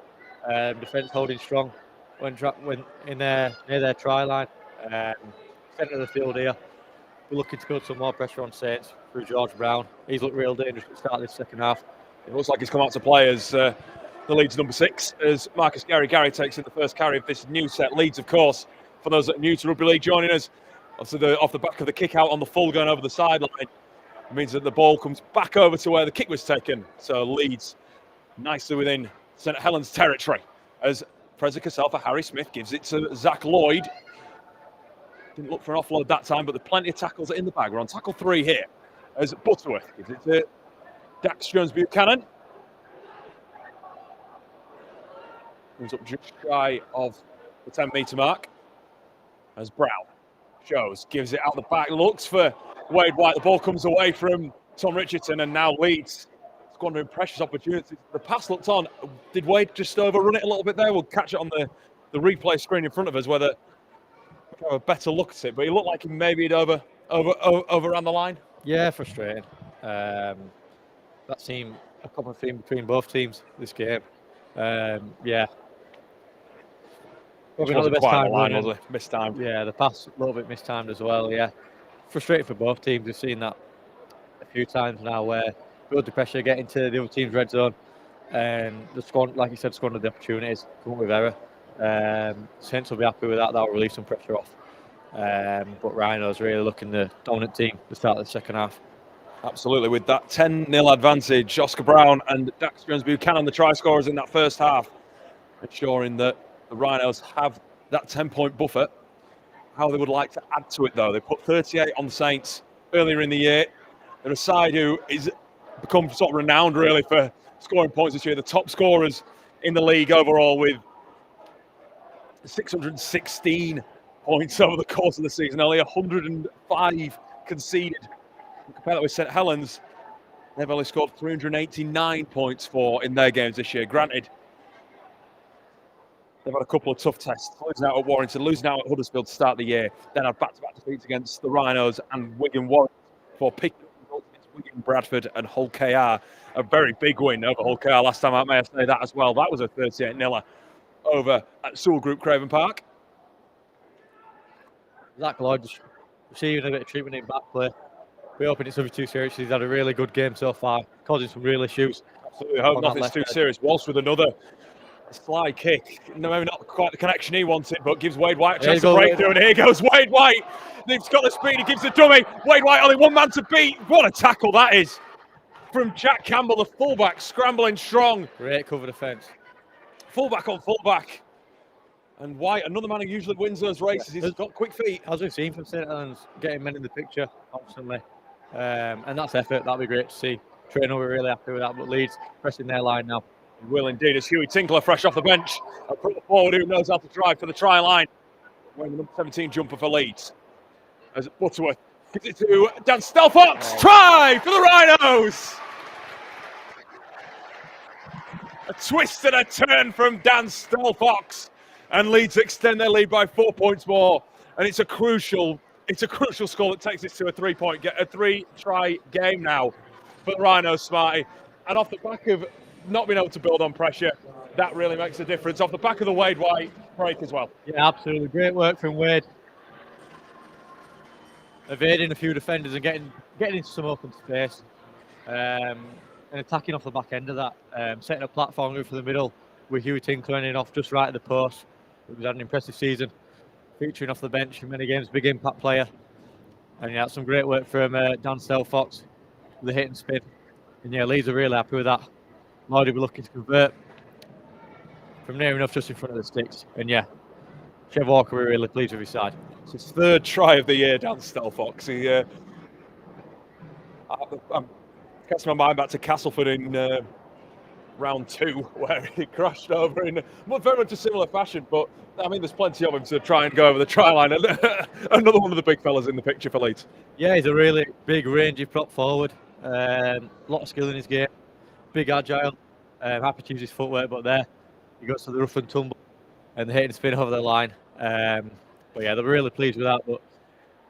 Defence holding strong when in near their try line. Centre of the field here. We're looking to build some more pressure on Saints through George Brown. He's looked real dangerous at the start of this second half. It looks like he's come out to play as the Leeds number 6, as Marcus Gary takes in the first carry of this new set. Leeds, of course, for those that are new to rugby league joining us, off the back of the kick out on the full going over the sideline, it means that the ball comes back over to where the kick was taken. So Leeds nicely within St Helens territory as President Cassell for Harry Smith gives it to Zach Lloyd. Didn't look for an offload that time, but there are plenty of tackles in the bag. We're on tackle 3 here as Butterworth gives it to Dax Jones-Buchanan. Comes up just shy of the 10-metre mark as Brown gives it out the back, looks for Wade White. The ball comes away from Tom Richardson, and now Leeds squandering precious opportunities. The pass looked on. Did Wade just overrun it a little bit there? We'll catch it on the replay screen in front of us, whether have a better look at it, but he looked like he maybe had overran the line. Yeah, frustrating. That seemed a common theme between both teams this game. Yeah. Probably not the best time line, was it? Mistimed. Yeah, the pass a little bit mistimed as well. Yeah, frustrating for both teams. We've seen that a few times now, where build the pressure, get into the other team's red zone, and like you said, squander the opportunities, come up with error. Saints will be happy with that. That'll relieve some pressure off. But Rhinos really looking the dominant team to start the second half. Absolutely, with that 10-0 advantage, Oscar Brown and Dax Jones-Buchanan, the try scorers in that first half, ensuring that the Rhinos have that 10-point buffer. How they would like to add to it, though. They put 38 on the Saints earlier in the year. They're a side who is become sort of renowned, really, for scoring points this year. The top scorers in the league overall, with 616 points over the course of the season. Only 105 conceded. Compare that with St Helens, they've only scored 389 points in their games this year. Granted, they've had a couple of tough tests, losing out at Warrington, losing out at Huddersfield to start the year, then had back-to-back defeats against the Rhinos and Wigan Warriors for picking up against Wigan, Bradford and Hull KR. A very big win over Hull KR last time out, may I say that as well. That was a 38-0 over at Sewell Group Craven Park. Zach Lloyd receiving a bit of treatment in back play. We hope it's nothing too serious. He's had a really good game so far, causing some real issues. Absolutely, hope nothing's too serious. Walsh with another sly kick. No, maybe not quite the connection he wanted, but gives Wade White a chance to break through. And here goes Wade White. He's got the speed. He gives the dummy. Wade White only one man to beat. What a tackle that is from Jack Campbell, the fullback, scrambling strong. Great cover defence. Fullback on fullback. And White, another man who usually wins those races. He's got quick feet. As we've seen from St Helens, getting men in the picture constantly. And that's effort. That'll be great to see. Trainer, we're really happy with that. But Leeds pressing their line now. He will indeed, as Huey Tinkler, fresh off the bench. A forward who knows how to drive for the try line. Wearing the number 17 jumper for Leeds. as Butterworth gives it to Dan Stelfox. Try for the Rhinos! A twist and a turn from Dan Stelfox, and Leeds extend their lead by 4 points more. And it's a crucial score that takes us to a three-try game now for the Rhinos, Smarty. And off the back of not being able to build on pressure, that really makes a difference. Off the back of the Wade White break as well. Yeah, absolutely. Great work from Wade. Evading a few defenders and getting into some open space. And attacking off the back end of that. Setting a platform for the middle with U18s running off just right at the post. He's had an impressive season. Featuring off the bench in many games, big impact player. And yeah, some great work from Dan Stelfox with the hit and spin. And yeah, Leeds are really happy with that. Lordy will be looking to convert from near enough just in front of the sticks. And yeah, Chev Walker will be really pleased with his side. It's his third try of the year, Dan Stelfox. I'm casting my mind back to Castleford in round 2, where he crashed over in very much a similar fashion. But I mean, there's plenty of him to try and go over the try line. Another one of the big fellas in the picture for Leeds. Yeah, he's a really big, rangy prop forward. A lot of skill in his game. Big, agile. Happy to use his footwork, but there he goes to the rough and tumble and the hit and spin over the line. But yeah, they're really pleased with that. But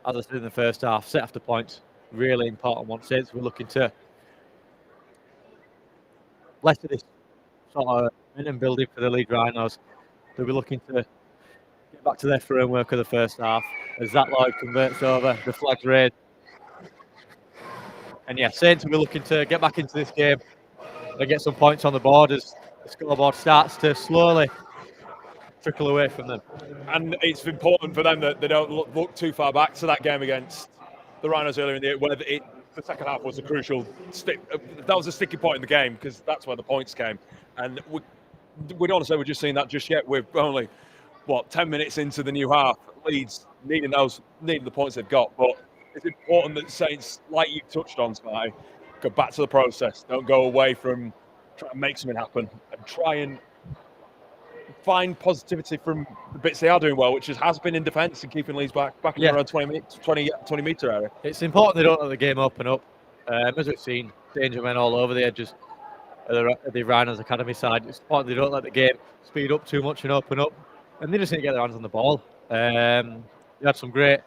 as I said in the first half, set after points, really important one. Since we're looking to less of this sort of momentum building for the Leeds Rhinos. They'll be looking to get back to their framework of the first half as that Lloyd converts over, the flag's raised. And yeah, Saints will be looking to get back into this game and get some points on the board as the scoreboard starts to slowly trickle away from them. And it's important for them that they don't look too far back to that game against the Rhinos earlier in the year, where the second half was a crucial that was a sticky point in the game, because that's where the points came. And we don't want to say we're just seeing that just yet. We're only 10 minutes into the new half. Leeds needing the points they've got, but it's important that Saints, like you touched on, Smarty, go back to the process. Don't go away from trying to make something happen, and try and find positivity from the bits they are doing well, which has been in defence and keeping Leeds back in their own 20 metre area. It's important they don't let the game open up. As we've seen, danger men all over the edges of the Rhinos Academy side. It's important they don't let the game speed up too much and open up. And they just need to get their hands on the ball. They had some great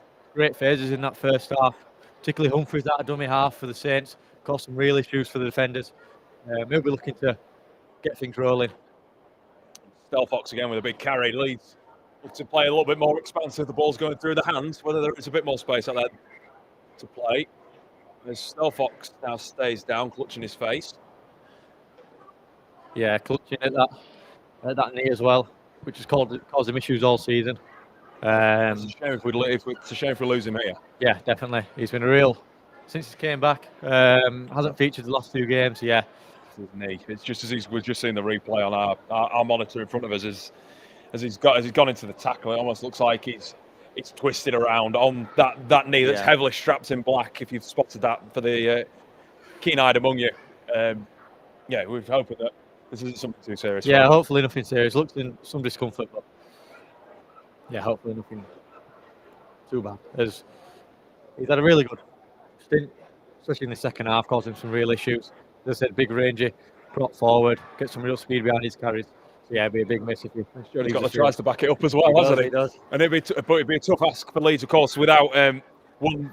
phases in that first half, particularly Humphries, that a dummy half for the Saints, caused some real issues for the defenders. We'll be looking to get things rolling. Stelfox again with a big carry. Leeds look to play a little bit more expansive. The ball's going through the hands, whether there is a bit more space out there to play. As Stelfox now stays down, clutching his face. Yeah, clutching at that knee as well, which has caused him issues all season. It's a shame if we lose him here. Yeah, definitely. He's been since he came back. Hasn't featured the last 2 games. Yeah. His knee. It's just as we've just seen the replay on our monitor in front of us as he's gone into the tackle. It almost looks like it's twisted around on that knee that's heavily strapped in black. If you've spotted that for the keen-eyed among you, we're hoping that this isn't something too serious. Yeah, hopefully nothing serious. Looks in some discomfort, but yeah, hopefully nothing too bad. As he's had a really good stint, especially in the second half, causing some real issues. As I said, big rangy, prop forward, get some real speed behind his carries. So yeah, it'd be a big miss if he. He's got the tries to back it up as well, hasn't he? He does. And it'd be a tough ask for Leeds, of course, without one.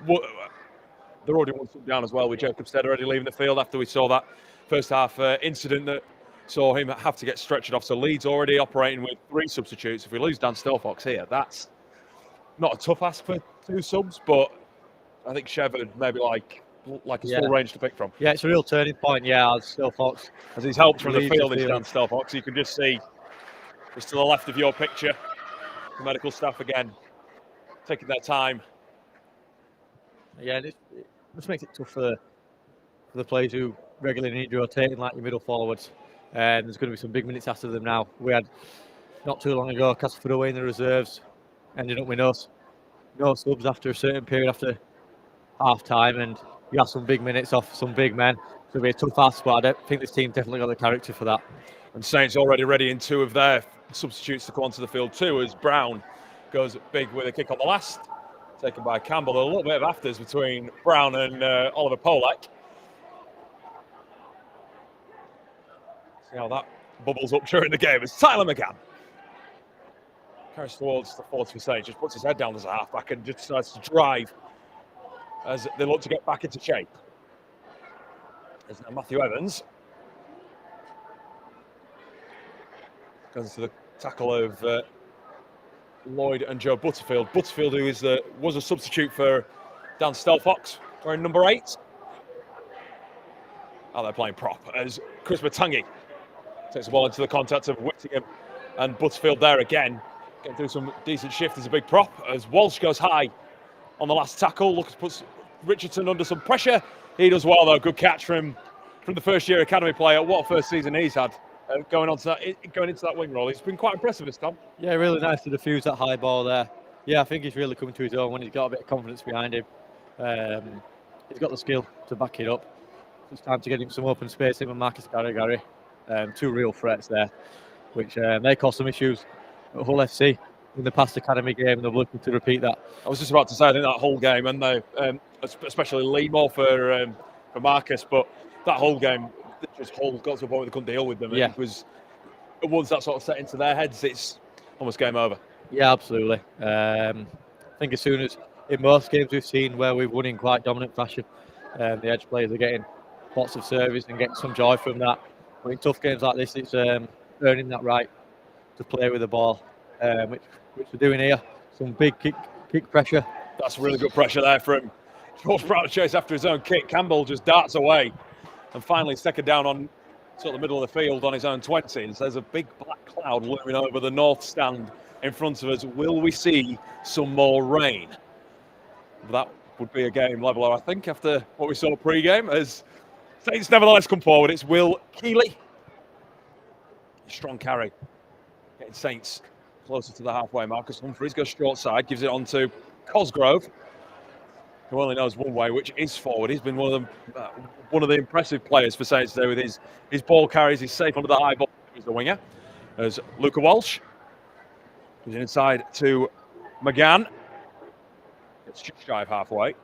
They're already one step down as well, with Jacob Stead already leaving the field after we saw that first half incident that saw him have to get stretchered off. So Leeds already operating with 3 substitutes. If we lose Dan Stelfox here, that's not a tough ask for 2 subs, but I think Chev maybe like a full range to pick from. Yeah, it's a real turning point. Yeah, as Stelfox, as he's helped from the field, is Dan Stelfox. You can just see just to the left of your picture, the medical staff again taking their time. Yeah, it just makes it tough for the players who regularly need rotating, like your middle forwards. And there's going to be some big minutes after them now. We had not too long ago Castleford away in the reserves, ending up with no subs after a certain period after half time, and you have some big minutes off some big men. So it'll be a tough ask, but I don't think this team definitely got the character for that. And Saints already ready in 2 of their substitutes to come onto the field too, as Brown goes big with a kick on the last. taken by Campbell. A little bit of afters between Brown and Oliver Polak. See how that bubbles up during the game as Tyler McGann carries towards the 40 for St, just puts his head down as a halfback and just decides to drive as they look to get back into shape. There's now Matthew Evans. Goes to the tackle of Lloyd and Joe Butterfield. Butterfield, who is was a substitute for Dan Stelfox, wearing number 8. They're playing prop as Chris Matangi takes the ball into the contact of Whittingham and Butterfield there again. Getting through some decent shift as a big prop as Walsh goes high on the last tackle. Puts Richardson under some pressure. He does well though. Good catch from the first year academy player. What a first season he's had. Going into that wing role. He's been quite impressive this time. Yeah, really nice to defuse that high ball there. Yeah, I think he's really coming to his own when he's got a bit of confidence behind him. He's got the skill to back it up. It's time to get him some open space, him and Marcus Garagari. 2 real threats there, which they caused some issues at Hull FC in the past academy game, and they're looking to repeat that. I was just about to say, I think that whole game, and they, especially Lee more for Marcus, but that whole game, just Hull got to a point where they couldn't deal with them. Yeah. It was, once that sort of set into their heads, it's almost game over. Yeah, absolutely. I think as soon as, in most games we've seen where we've won in quite dominant fashion, the edge players are getting lots of service and getting some joy from that. But in tough games like this, it's earning that right to play with the ball, which we're doing here. Some big kick pressure. That's really good pressure there from George Brown to chase after his own kick. Campbell just darts away and finally second down on sort of the middle of the field on his own 20. And there's a big black cloud looming over the north stand in front of us. Will we see some more rain? That would be a game leveler, I think, after what we saw pre-game, as Saints nevertheless come forward. It's Will Keeley. Strong carry. Getting Saints closer to the halfway mark. Humphreys goes short side, gives it on to Cosgrove, who only knows one way, which is forward. He's been one of the impressive players for Saints today with his ball carries. He's safe under the high ball. He's the winger. There's Luca Walsh. He's inside to McGann. It's just shy of halfway.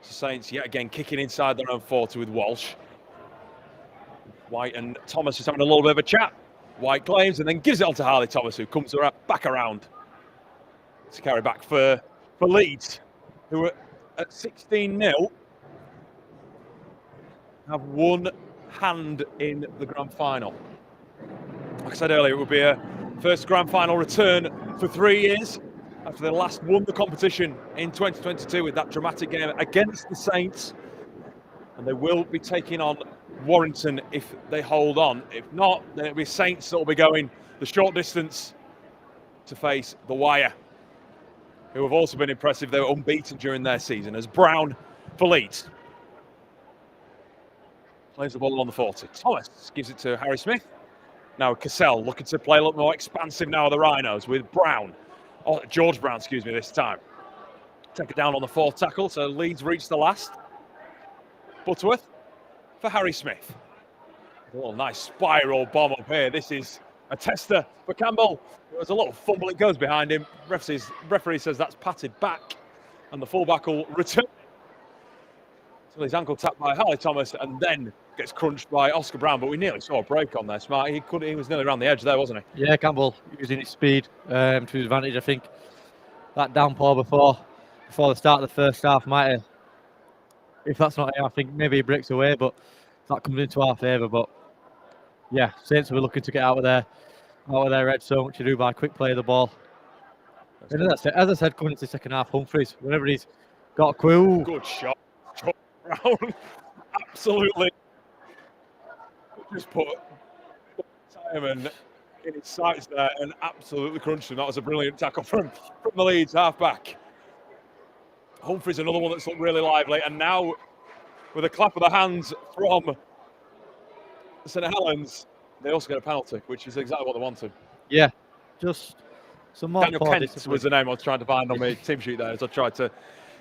So Saints yet again kicking inside their own 40 with Walsh. White and Thomas is having a little bit of a chat. White claims and then gives it on to Harley Thomas, who comes back around to carry back for Leeds, who are at 16-0, have one hand in the grand final. Like I said earlier, it would be a first grand final return for 3 years after they last won the competition in 2022 with that dramatic game against the Saints. And they will be taking on Warrington if they hold on. If not, then it'll be Saints that will be going the short distance to face the Wire, who have also been impressive. They were unbeaten during their season. As Brown for Leeds plays the ball on the 40. Thomas gives it to Harry Smith. Now Cassell looking to play a little more expansive now, the Rhinos, with Brown. Oh, George Brown, excuse me, this time. Take it down on the 4th tackle, so Leeds reach the last. Butterworth for Harry Smith. A little nice spiral bomb up here. This is a tester for Campbell. There's a little fumble. It goes behind him. Referee says that's patted back, and the fullback will return. So his ankle tapped by Harley Thomas, and then gets crunched by Oscar Brown. But we nearly saw a break on there. Smart. He was nearly around the edge there, wasn't he? Yeah, Campbell using his speed to his advantage. I think that downpour before the start of the first half might have, if that's not it, I think maybe he breaks away, but that comes into our favour. But yeah, Saints were looking to get out of their red zone, which you do by quick play of the ball. And as I said, coming into the second half, Humphreys, whenever he's got a clue. Good shot. Brown. Absolutely. Just put Simon in his sights there and absolutely crunched him. That was a brilliant tackle from the Leeds half-back. Humphreys, another one that's looked really lively, and now with a clap of the hands from St Helens, they also get a penalty, which is exactly what they wanted. Yeah, just some more. Daniel Kent was the name I was trying to find on my team sheet there as I tried to.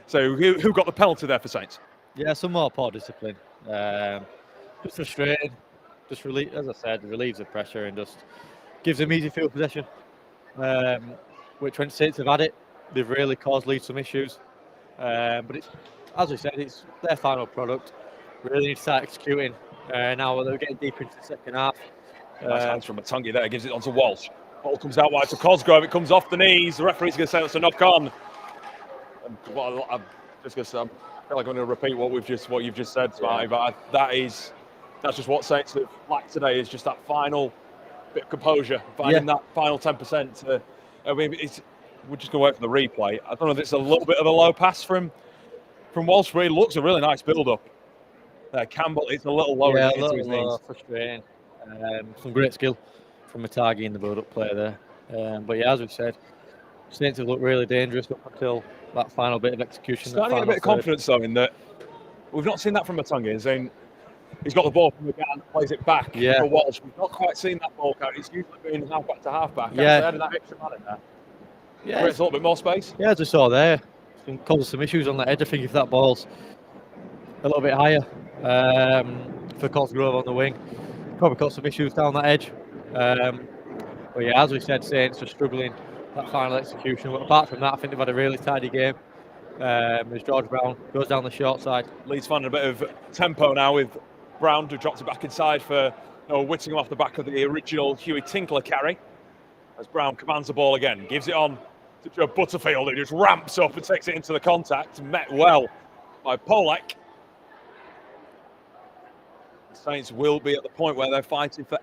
So who got the penalty there for Saints? Yeah, some more poor discipline. Just frustrating. Just as I said, relieves the pressure and just gives them easy field possession. Which when Saints have had it, they've really caused Leeds some issues. But it's, as we said, it's their final product. We really need to start executing now. They're getting deep into the second half. Nice hands from Matangi there, gives it on to Walsh. Ball comes out wide to Cosgrove, it comes off the knees. The referee's going to say that's a knock on. And I'm just going to say, I feel like I'm going to repeat what you've just said, Smarty, but that's just what Saints have lacked today, is just that final bit of composure, finding that final 10%. I mean, we're just going to wait for the replay. I don't know if it's a little bit of a low pass from Walsh, but it looks a really nice build-up. Campbell, it's a little lower into his knees. Frustrating. Some great skill from Matagi in the build-up play there. But yeah, as we've said, Saints have looked really dangerous up until that final bit of execution. Starting to get a bit of confidence though in that we've not seen that from Matangi. Saying he's got the ball from the and plays it back for Walsh. We've not quite seen that ball count. It's usually been half-back to half-back. Adding that extra man in there. Yeah, creates a little bit more space. Yeah, as we saw there, can cause some issues on that edge. I think if that ball's a little bit higher for Cosgrove on the wing, probably cause some issues down that edge. But yeah, as we said, Saints are struggling that final execution. But apart from that, I think they've had a really tidy game. As George Brown goes down the short side. Leeds finding a bit of tempo now with Brown, who dropped it back inside for Whittingham off the back of the original Huey Tinkler carry. As Brown commands the ball again, gives it on to Joe Butterfield, who just ramps up and takes it into the contact, met well by Polak. The Saints will be at the point where they're fighting for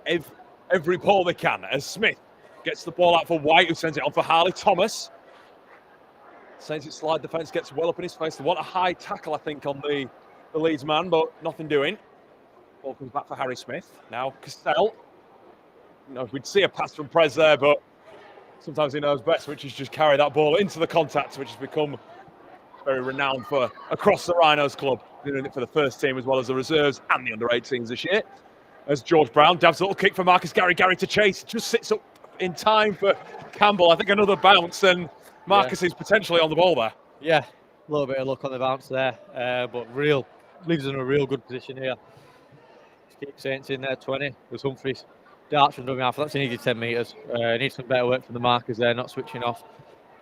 every ball they can, as Smith gets the ball out for White, who sends it on for Harley Thomas. Saints' slide defence gets well up in his face. They want a high tackle, I think, on the Leeds man, but nothing doing. Ball comes back for Harry Smith. Now Cassell. We'd see a pass from Prez there, but sometimes he knows best, which is just carry that ball into the contact, which has become very renowned for across the Rhinos club, doing it for the first team as well as the reserves and the under-18s this year. As George Brown dabs a little kick for Marcus Gary to chase, just sits up in time for Campbell. I think another bounce, and Marcus is potentially on the ball there. Yeah, a little bit of luck on the bounce there, but leaves us in a real good position here. Just keep Saints in there, 20. There's Humphries. Darts from dummy half. That's an easy 10 metres. Needs some better work from the markers there, not switching off.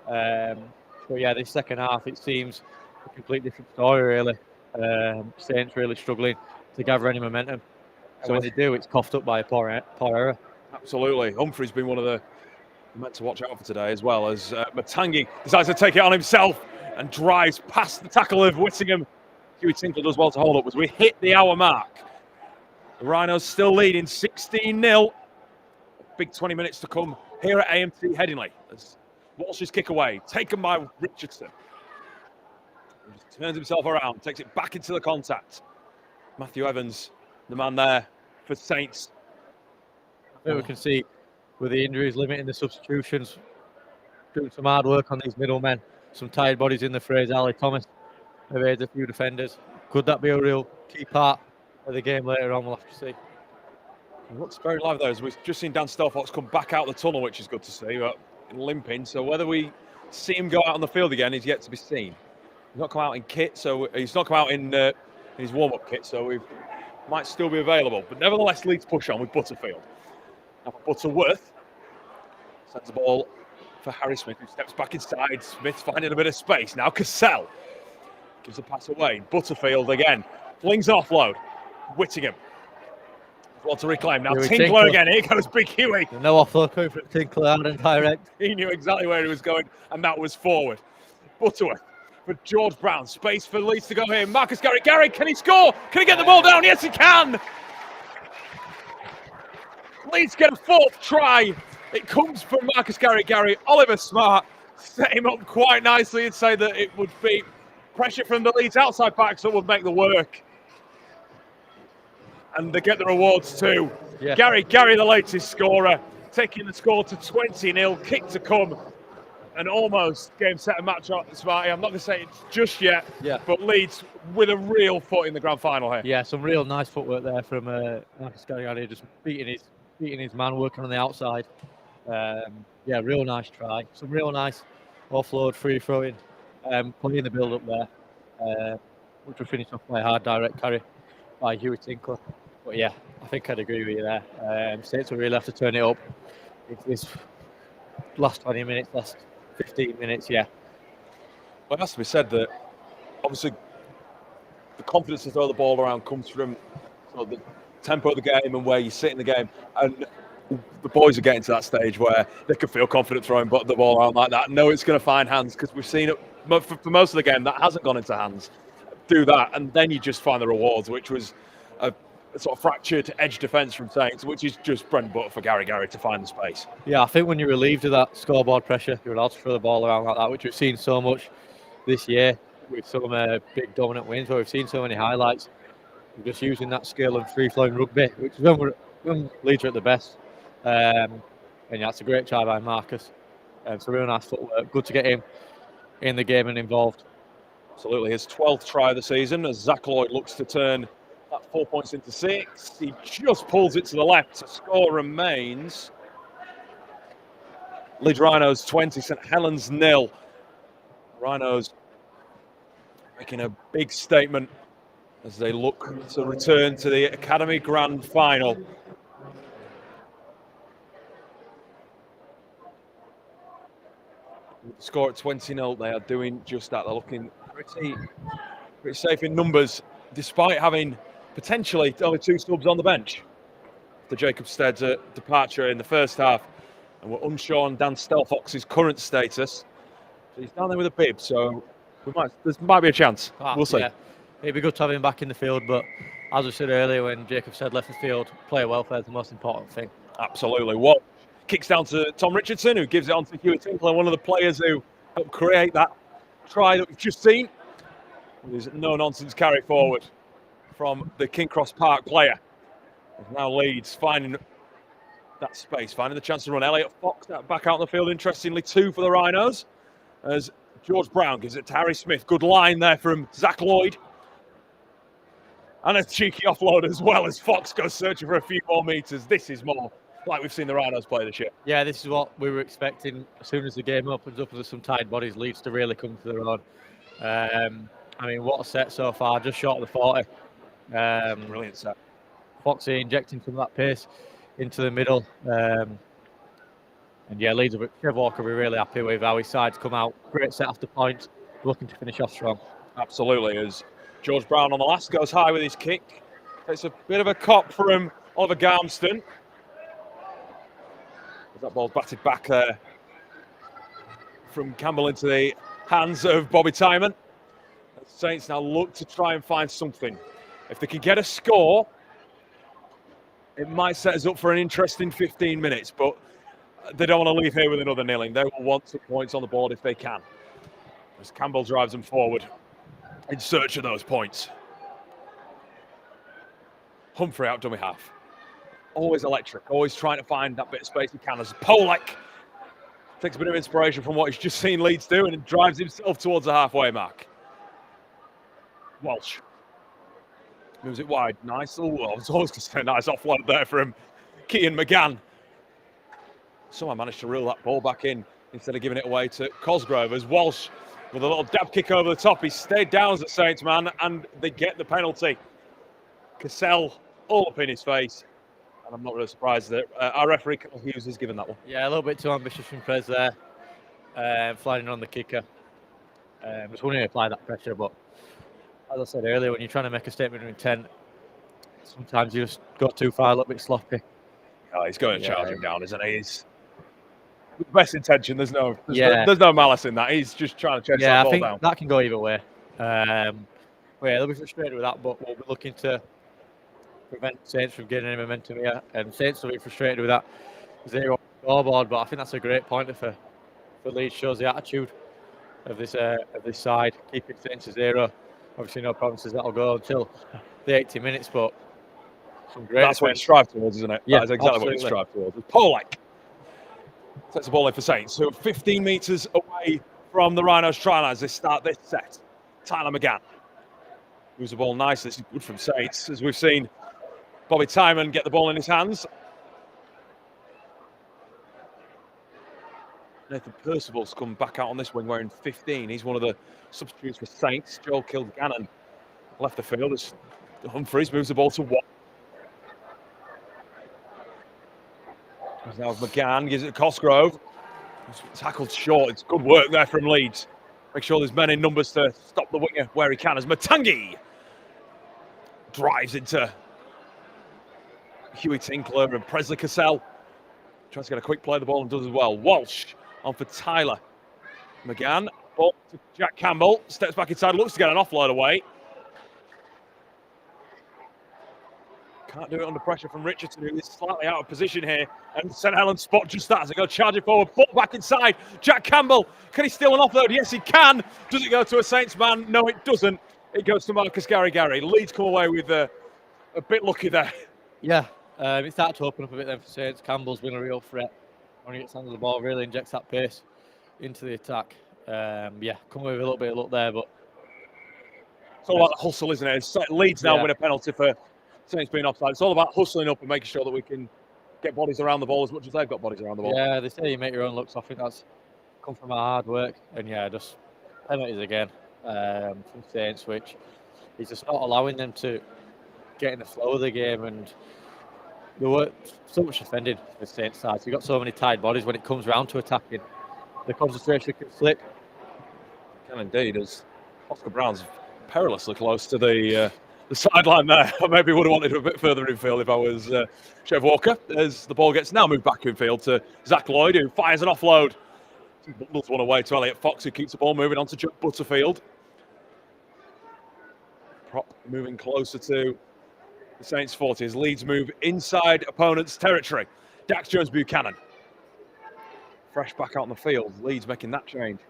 But yeah, this second half, it seems a complete different story, really. Saints really struggling to gather any momentum. And when they do, it's coughed up by a poor error. Absolutely. Humphrey's been one of the men to watch out for today, as well as Matangi decides to take it on himself and drives past the tackle of Whittingham. Huey Tinkler does well to hold up as we hit the hour mark. The Rhinos still leading 16-0. Big 20 minutes to come here at AMT Headingley. As Walsh's kick away, taken by Richardson. He just turns himself around, takes it back into the contact. Matthew Evans, the man there for Saints. I think we can see with the injuries limiting the substitutions, doing some hard work on these middlemen. Some tired bodies in the phrase. Ali Thomas evades a few defenders. Could that be a real key part of the game later on? We'll have to see. It looks very live there, as we've just seen Dan Stelfox come back out the tunnel, which is good to see, but limping. So whether we see him go out on the field again is yet to be seen. He's not come out in kit, so he's not come out in his warm-up kit, so he might still be available. But nevertheless, Leeds push on with Butterfield. Now for Butterworth, sends the ball for Harry Smith, who steps back inside. Smith finding a bit of space. Now Cassell gives the pass away. Butterfield again flings an offload. Whittingham. What to reclaim now. Tinkler again. Here goes Big Huey. No offload coming from Tinkler out and direct. He knew exactly where he was going, and that was forward. Butterworth for George Brown. Space for Leeds to go here. Marcus Gary. Gary, can he score? Can he get the ball down? Yes, he can. Leeds get a fourth try. It comes from Marcus Gary. Oliver Smart set him up quite nicely and say that it would be pressure from the Leeds outside backs that would make the work. And they get the rewards too. Yeah. Gary, the latest scorer, taking the score to 20-0, kick to come, and almost game, set and match up. Smarty, I'm not going to say it's just yet, but Leeds with a real foot in the grand final here. Yeah, some real nice footwork there from Marcus Gary, just beating his man, working on the outside. Yeah, real nice try. Some real nice offload, free throwing, playing the build-up there, which was finished off by a hard direct carry by Huey Tinkler. But yeah, I think I'd agree with you there. Saints will really have to turn it up. If this last 20 minutes, last 15 minutes, yeah. Well, it has to be said that obviously the confidence to throw the ball around comes from sort of the tempo of the game and where you sit in the game. And the boys are getting to that stage where they can feel confident throwing the ball around like that. Know it's going to find hands, because we've seen it for most of the game that hasn't gone into hands. Do that, and then you just find the rewards, which was a sort of fractured edge defence from Saints, which is just bread and butter for Gary to find the space. Yeah, I think when you're relieved of that scoreboard pressure, you're allowed to throw the ball around like that, which we've seen so much this year with some big dominant wins where we've seen so many highlights. We're just using that skill and free-flowing rugby, which is when Leeds are at the best. And yeah, that's a great try by Marcus. So real nice footwork. Good to get him in the game and involved. Absolutely, his 12th try of the season as Zach Lloyd looks to turn that 4 points into 6. He just pulls it to the left. So score remains Leeds Rhinos 20, St Helens 0. Rhinos making a big statement as they look to return to the Academy Grand Final. With the score at 20-0, they are doing just that. They're looking pretty safe in numbers, despite having potentially only 2 subs on the bench. The Jacob Stead's departure in the first half, and we're unsure on Dan Stelfox's current status. He's down there with a bib, so there might be a chance. We'll see. Yeah. It'd be good to have him back in the field, but as we said earlier, when Jacob Stead left the field, player welfare is the most important thing. Absolutely. Well, kicks down to Tom Richardson, who gives it on to U18s, one of the players who helped create that try that we've just seen. With his no-nonsense carry forward from the King Cross Park player. Now Leeds finding that space, finding the chance to run. Elliot Fox back out on the field, interestingly, 2 for the Rhinos. As George Brown gives it to Harry Smith. Good line there from Zach Lloyd. And a cheeky offload as well as Fox goes searching for a few more metres. This is more like we've seen the Rhinos play this year. Yeah, this is what we were expecting. As soon as the game opens up, there's some tight bodies, Leeds to really come to their own. I mean, what a set so far, just short of the 40. Brilliant set. Foxy injecting some of that pace into the middle. And yeah, Leeds, Trev Walker, we're really happy with how his sides come out. Great set after point, looking to finish off strong. Absolutely, as George Brown on the last goes high with his kick. It's a bit of a cop from Oliver Garmston. As that ball's batted back there from Campbell into the hands of Bobby Timon. Saints now look to try and find something. If they can get a score, it might set us up for an interesting 15 minutes, but they don't want to leave here with another kneeling. They will want some points on the board if they can. As Campbell drives them forward in search of those points. Humphrey out dummy half. Always electric, always trying to find that bit of space he can. As Polak takes a bit of inspiration from what he's just seen Leeds do and drives himself towards the halfway mark. Walsh moves it wide. Nice. Oh, I was always going to say a nice offload there from Kean McGann. Someone managed to reel that ball back in instead of giving it away to Cosgrove. As Walsh with a little dab kick over the top. He stayed down as a Saints man and they get the penalty. Cassell all up in his face. And I'm not really surprised that our referee, Carl Hughes, has given that one. Yeah, a little bit too ambitious from Prez there. Flying on the kicker. Just wanting to apply that pressure, but as I said earlier, when you're trying to make a statement of intent, sometimes you just go too far, a little bit sloppy. Oh, he's going to charge him down, isn't he? He's with the best intention. There's no malice in that. He's just trying to chase that ball down. Yeah, I think that can go either way. Yeah, they'll be frustrated with that, but we'll be looking to prevent Saints from getting any momentum here. And Saints will be frustrated with that 0 scoreboard, but I think that's a great pointer for Leeds. Shows the attitude of this side, keeping Saints to 0. Obviously, no promises that'll go until the 80 minutes, but some great. That's what you strive towards, isn't it? Yeah, that is exactly what you strive towards. Polak sets the ball in for Saints, so 15 metres away from the Rhinos try line as they start this set. Tyler McGann moves the ball nicely. This is good from Saints, as we've seen Bobby Timon get the ball in his hands. Nathan Percival's come back out on this wing wearing 15. He's one of the substitutes for Saints. Joel Kilgannon left the field as Humphreys moves the ball to 1. Now McGann gives it to Cosgrove. He's tackled short. It's good work there from Leeds. Make sure there's men in numbers to stop the winger where he can as Matangi drives into Huey Tinkler and Presley Cassell. Tries to get a quick play of the ball and does as well. Walsh on for Tyler McGann. Ball to Jack Campbell. Steps back inside, looks to get an offload away. Can't do it under pressure from Richardson, who is slightly out of position here. And St Helens spot just that as they go charging forward. Ball back inside. Jack Campbell. Can he steal an offload? Yes, he can. Does it go to a Saints man? No, it doesn't. It goes to Marcus Gary. Leeds come away with a bit lucky there. Yeah, it started to open up a bit then for Saints. Campbell's been a real threat when he gets under the ball, really injects that pace into the attack. Yeah, come away with a little bit of luck there, but it's all about the hustle, isn't it? Leeds now win a penalty for Saints being offside. It's all about hustling up and making sure that we can get bodies around the ball as much as they've got bodies around the ball. Yeah, they say you make your own looks. I think that's come from our hard work, and yeah, just penalties again from Saints, which is just not allowing them to get in the flow of the game, and they were so much offended with Saints side. So you've got so many tied bodies when it comes round to attacking. The concentration can slip. Can indeed, as Oscar Brown's perilously close to the sideline there. I maybe would have wanted a bit further infield if I was Chev Walker, as the ball gets now moved back infield to Zach Lloyd, who fires an offload. Bundles one away to Elliot Fox, who keeps the ball moving on to Joe Butterfield. Prop moving closer to the Saints 40 as Leeds move inside opponent's territory. Dax Jones-Buchanan. Fresh back out on the field. Leeds making that change.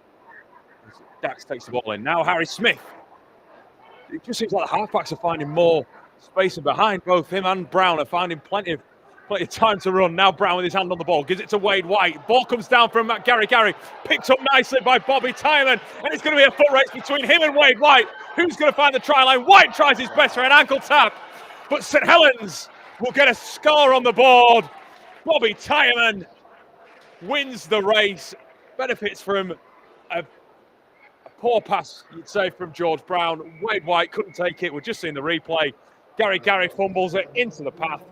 Dax takes the ball in. Now Harry Smith. It just seems like the halfbacks are finding more space, and behind both him and Brown are finding plenty of time to run. Now Brown with his hand on the ball, gives it to Wade White. Ball comes down from Matt Gary. Picked up nicely by Bobby Tylan, and it's going to be a foot race between him and Wade White. Who's going to find the try line? White tries his best for an ankle tap, but St Helens will get a score on the board. Bobby Tyman wins the race, benefits from a poor pass, you'd say, from George Brown. Wade White couldn't take it. We're just seeing the replay. Gary fumbles it into the path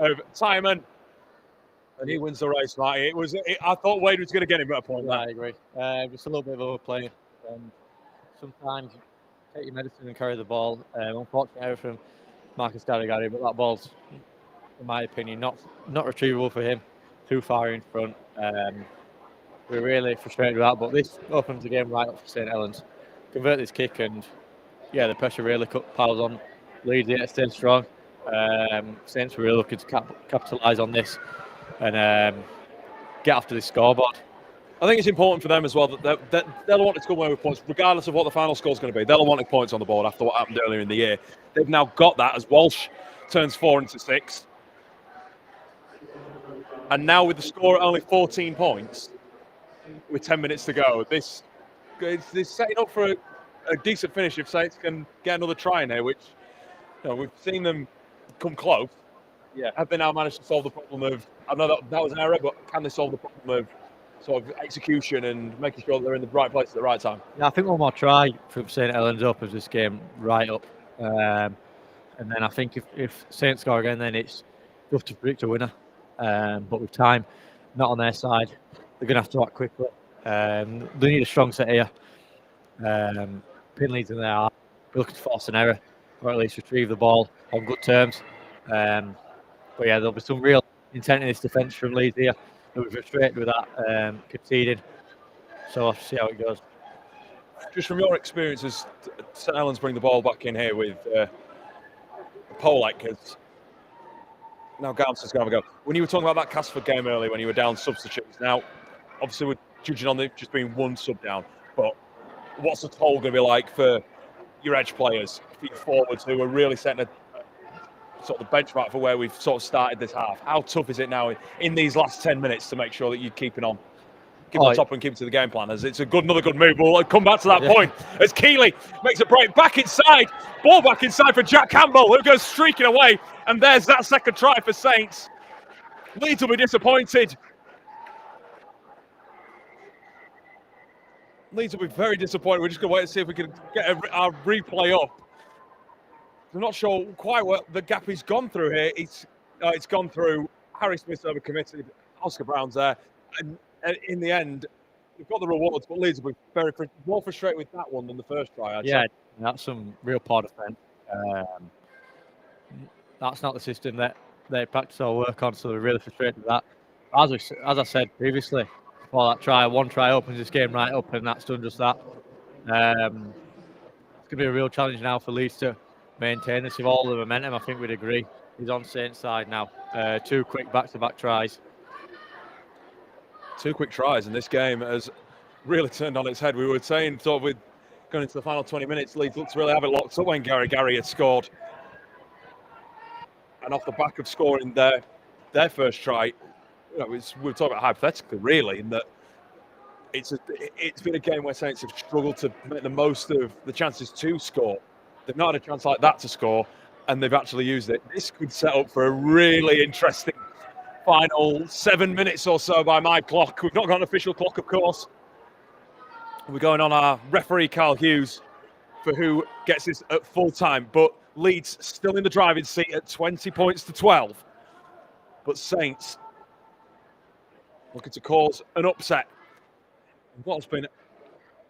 of Tyman, and he wins the race, Marty. I thought Wade was going to get him at a point. Yeah, I agree. Just a little bit of overplaying. Sometimes you take your medicine and carry the ball. Unfortunately, error from Marcus Gary, but that ball's, in my opinion, not retrievable for him. Too far in front. We're really frustrated with that, but this opens the game right up for St Helens. Convert this kick, and yeah, the pressure really piles on. Leeds here staying strong. Saints were really looking to capitalise on this and get after this scoreboard. I think it's important for them as well that they'll want to come away with points, regardless of what the final score is going to be. They'll want points on the board after what happened earlier in the year. They've now got that as Walsh turns 4 into 6. And now with the score at only 14 points, with 10 minutes to go, this is setting up for a decent finish if Saints can get another try in here, which we've seen them come close. Yeah. Have they now managed to solve the problem of, I know that was an error, but can they solve the problem of sort of execution and making sure that they're in the right place at the right time? Yeah, I think one more try from St Helens opens this game right up. And then I think if Saints score again, then it's tough to predict a winner. But with time not on their side, they're going to have to act quickly. They need a strong set here. Pin leads in there. We're looking to force an error, or at least retrieve the ball on good terms. But yeah, there'll be some real intent in this defence from Leeds here. They'll be frustrated with that conceding. So I'll see how it goes. Just from your experiences, St Helens bring the ball back in here with Polak, because now Garmson's going to go. When you were talking about that Castleford game earlier, when you were down substitutes, now obviously we're judging on it just being one sub down, but what's the toll going to be like for your edge players, for your forwards who are really setting a sort of benchmark for where we've sort of started this half? How tough is it now in these last 10 minutes to make sure that you're keeping on top and keeping to the game plan? As it's another good move. We'll come back to that point as Keeley makes a break back inside. Ball back inside for Jack Campbell, who goes streaking away. And there's that second try for Saints. Leeds will be disappointed. Leeds will be very disappointed. We're just going to wait and see if we can get our replay up. I'm not sure quite what the gap he's gone through here. It's gone through. Harry Smith's overcommitted. Oscar Brown's there. And in the end, We've got the rewards, but Leeds will be more frustrated with that one than the first try. I'd Yeah, say. that's some real poor defence. That's not the system that they practice or work on, so they're really frustrated with that. As I said previously, before that try, one try opens this game right up, and that's done just that. It's going to be a real challenge now for Leeds to maintain this with all the momentum. I think we'd agree. He's on Saint's side now. 2 quick back-to-back tries. 2 quick tries, and this game has really turned on its head. We were saying, sort of, with going into the final 20 minutes, Leeds looked to really have it locked up when Gary had scored. And off the back of scoring their first try, we're talking about hypothetically, really, in that it's been a game where Saints have struggled to make the most of the chances to score. They've not had a chance like that to score, and they've actually used it. This could set up for a really interesting final 7 minutes or so by my clock. We've not got an official clock, of course. We're going on our referee, Carl Hughes, for who gets this at full time. But Leeds still in the driving seat at 20 points to 12. But Saints looking to cause an upset. What's been,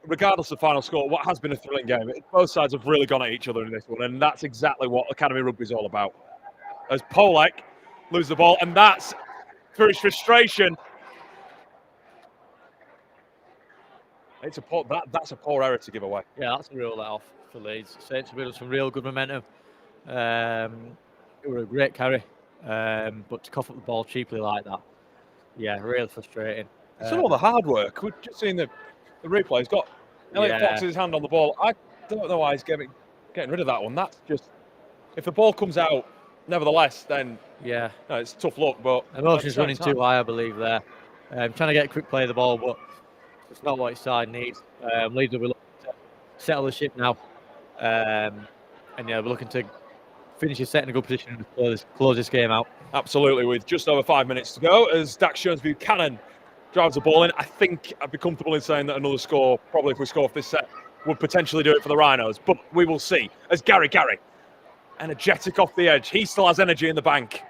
regardless of the final score, what has been a thrilling game. Both sides have really gone at each other in this one, and that's exactly what Academy Rugby is all about. As Polek loses the ball, and that's through his frustration. That's a poor error to give away. Yeah, that's a real let-off for Leeds. Saints have built some real good momentum. It was a great carry, but to cough up the ball cheaply like that, yeah, really frustrating. It's all the hard work. We've just seen the replay. He's got Elliot Fox's hand on the ball. I don't know why he's getting rid of that one. That's just, if the ball comes out, nevertheless, then yeah, no, it's tough luck. But emotions running too high, I believe there. Trying to get a quick play of the ball, but it's not what his side needs. Leeds will be looking to settle the ship now, and yeah, we're looking to finish his set in a good position and close this game out. Absolutely, with just over 5 minutes to go, as Dax Jones-Buchanan drives the ball in. I think I'd be comfortable in saying that another score, probably if we score off this set, would potentially do it for the Rhinos, but we will see. As Gary, energetic off the edge. He still has energy in the bank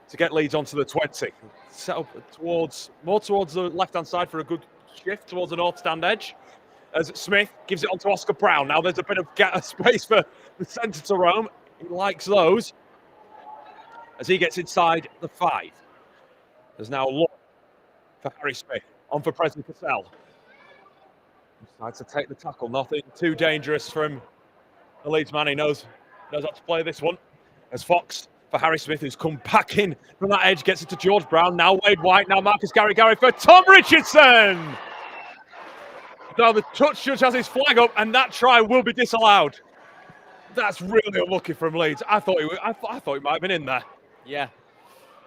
to get Leeds onto the 20. Set up more towards the left-hand side for a good shift towards the north stand edge. As Smith gives it on to Oscar Brown. Now there's a bit of space for the centre to roam. He likes those. As he gets inside the 5. There's now look for Harry Smith. On for Presley Cassell. Decides to take the tackle. Nothing too dangerous from the Leeds man. He knows how to play this one. As Fox for Harry Smith, who's come back in from that edge, gets it to George Brown. Now Wade White. Now Marcus Gary for Tom Richardson. Now the touch judge has his flag up, and that try will be disallowed. That's really unlucky from Leeds. I thought he might have been in there. Yeah,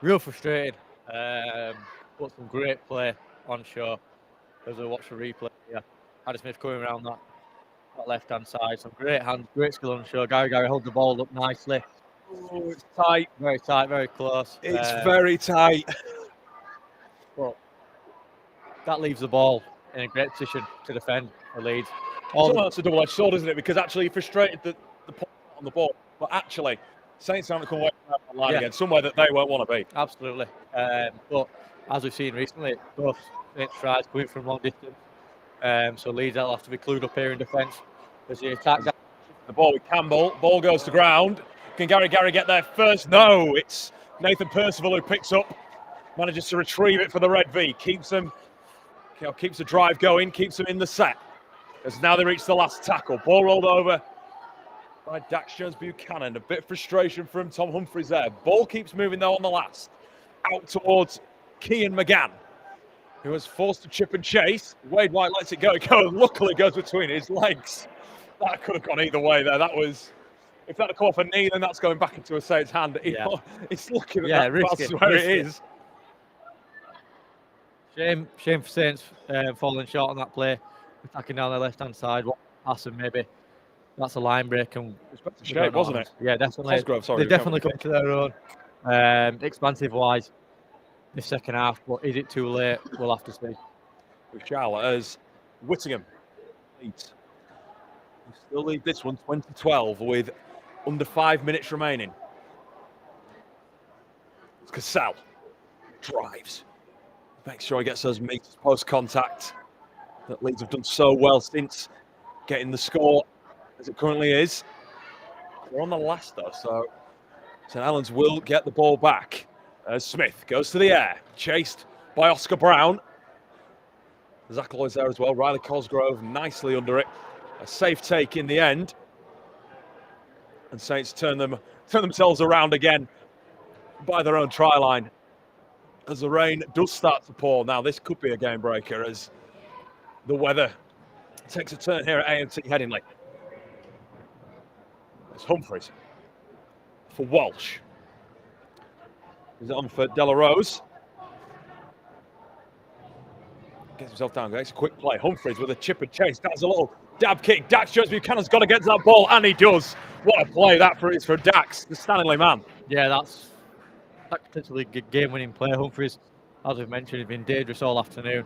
real frustrated. But some great play on show as I watch the replay. Yeah, Harry Smith coming around that left-hand side. Some great hands, great skill on show. Gary holds the ball up nicely. Oh, it's tight, very close. It's very tight. But that leaves the ball in a great position to defend for Leeds. That's a double-edged sword, isn't it? Because actually, you're frustrated that the point on the ball, but actually, Saints haven't come away from that line again, somewhere that they won't want to be. Absolutely. But as we've seen recently, both Saints tries coming from long distance. So Leeds will have to be clued up here in defence as he attacks. The ball with Campbell. Ball goes to ground. Can Gary get there first? No, it's Nathan Percival who picks up, manages to retrieve it for the Red V. Keeps the drive going, keeps them in the set. As now they reach the last tackle. Ball rolled over by Dax Jones-Buchanan. A bit of frustration from Tom Humphries there. Ball keeps moving though on the last. Out towards Kean McGann, who was forced to chip and chase. Wade White lets it go. Luckily goes between his legs. That could have gone either way there. That was, if that had come off a knee, then that's going back into a Saints hand. It's looking at that pass where it is. Shame for Saints falling short on that play. Attacking down the left-hand side. What pass, and maybe that's a line break. And shape, wasn't it? Yeah, definitely. Cosgrove, sorry. They definitely come to their own. Expansive-wise, this second half, but is it too late? We'll have to see. We shall, as Whittingham leads. We still lead this one 2012 with under 5 minutes remaining. It's Cassell drives. Makes sure he gets those meters post contact. that Leeds have done so well since getting the score as it currently is. We're on the last though, so St Helens will get the ball back as Smith goes to the air, chased by Oscar Brown. Zach Lloyd's there as well. Riley Cosgrove nicely under it. A safe take in the end. And Saints turn themselves around again by their own try line as the rain does start to pour. Now this could be a game breaker as the weather takes a turn here at AMT Headingley. It's Humphreys for Walsh. Is it on for Dela Rose? Gets himself down, guys. Quick play. Humphreys with a chip and chase. That's a little dab kick. Dax Jones Buchanan's got to get to that ball, and he does. What a play that is for Dax, the Stanley man. Yeah, that's potentially a game-winning play. Humphreys, as we've mentioned, has been dangerous all afternoon.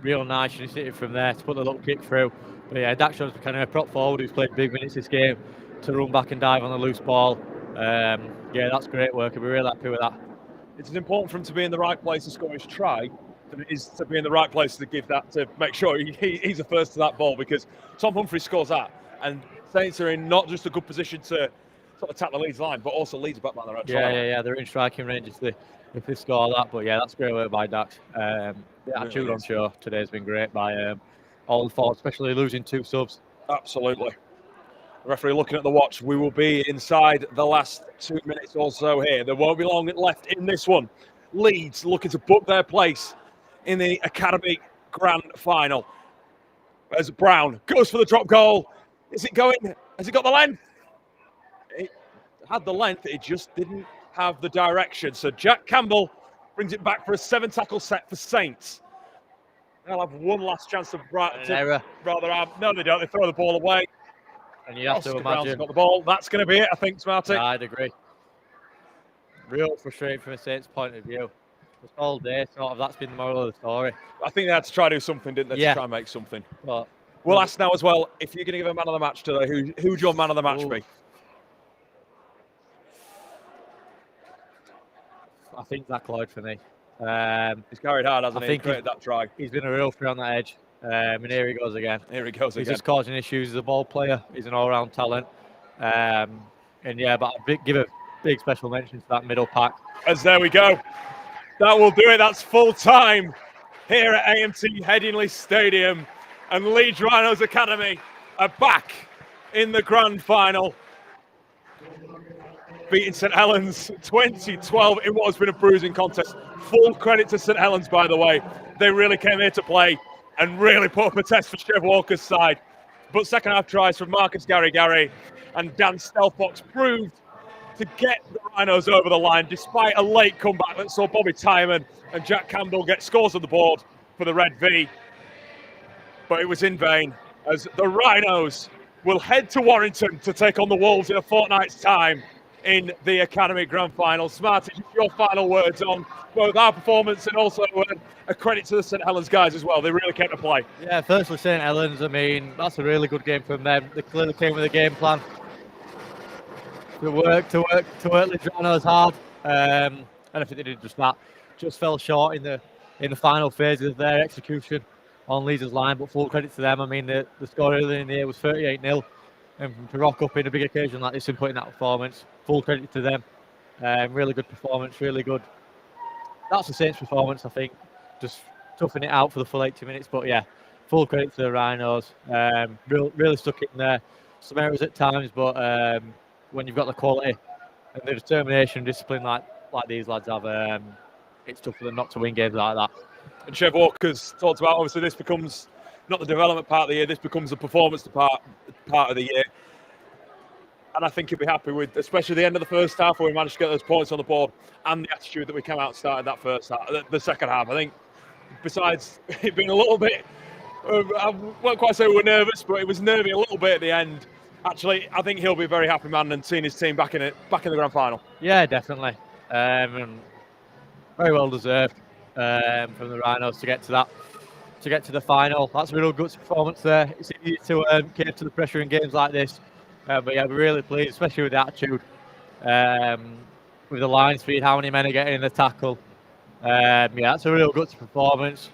Real nice, and he's hit it from there to put the little kick through. But yeah, Dax Jones Buchanan, a prop forward who's played big minutes this game, to run back and dive on the loose ball. Yeah, that's great work. I'll be really happy with that. It's as important for him to be in the right place to score his try than it is to be in the right place to give that, to make sure he's the first to that ball, because Tom Humphreys scores that, and Saints are in not just a good position to sort of attack the Leeds line, but also Leeds back by their own try. Yeah, they're in striking range if they score that. But yeah, that's great work by Dax. The attitude on show today has been great by all the forwards, especially losing 2 subs. Absolutely. The referee looking at the watch. We will be inside the last 2 minutes or so here. There won't be long left in this one. Leeds looking to book their place in the Academy Grand Final. As Brown goes for the drop goal. Is it going? Has it got the length? It had the length. It just didn't have the direction. So Jack Campbell brings it back for a 7-tackle set for Saints. They'll have one last chance to error. Rather have. No, they don't. They throw the ball away. And you have Oscar to Brown's imagine. got the ball. That's going to be it, I think, Smarty. Yeah, I'd agree. Real frustrating from a Saints point of view. Just all day, sort of, that's been the moral of the story. I think they had to try to do something, didn't they, Yeah. to try and make something. But We'll ask now as well, if you're going to give a man of the match today, who'd your man of the match be? I think Zach Lloyd for me. He's carried hard, hasn't he? think Created that try. He's been a real threat on that edge. And here he goes again. Here he goes He's again. just causing issues. He's a ball player. He's an all-round talent. And yeah, but I'd give a big special mention to that middle pack. As there we go. That will do it. That's full time here at AMT Headingley Stadium. And Leeds Rhinos Academy are back in the grand final. Beating St Helens 2012 in what has been a bruising contest. Full credit to St Helens, by the way. They really came here to play and really put up a test for Chev Walker's side. But second half tries from Marcus Gary and Dan Stelfox proved to get the Rhinos over the line despite a late comeback that saw Bobby Tyman and Jack Campbell get scores on the board for the Red V. But it was in vain as the Rhinos will head to Warrington to take on the Wolves in a fortnight's time in the Academy Grand Final. Smarty, your final words on both our performance and also a credit to the St Helens guys as well. They really came to play. Yeah, firstly, St Helens, I mean, that's a really good game from them. They clearly came with a game plan to work Leeds Rhinos hard. And I think they did just that. Just fell short in the final phases of their execution on Leeds' line, but full credit to them. I mean, the score earlier in the year was 38-0. And to rock up in a big occasion like this and put in that performance, full credit to them. Really good performance, really good. That's the Saints' performance, I think. Just toughing it out for the full 80 minutes. But yeah, full credit to the Rhinos. Really stuck it in there. Some errors at times, but when you've got the quality and the determination and discipline like these lads have, it's tough for them not to win games like that. And Chev Walker's talked about, obviously, this becomes not the development part of the year, this becomes the performance part of the year. And I think he'll be happy with, especially the end of the first half where we managed to get those points on the board and the attitude that we came out and started that first half, the second half. I think, besides it being a little bit, I won't quite say we were nervous, but it was nervy a little bit at the end. Actually, I think he'll be a very happy man and seeing his team back in the grand final. Yeah, definitely. And very well deserved from the Rhinos to get to that. To get to the final. That's a real good performance there. It's easy to cater to the pressure in games like this. But yeah, we're really pleased, especially with the attitude, with the line speed, how many men are getting in the tackle. Yeah, that's a real good performance.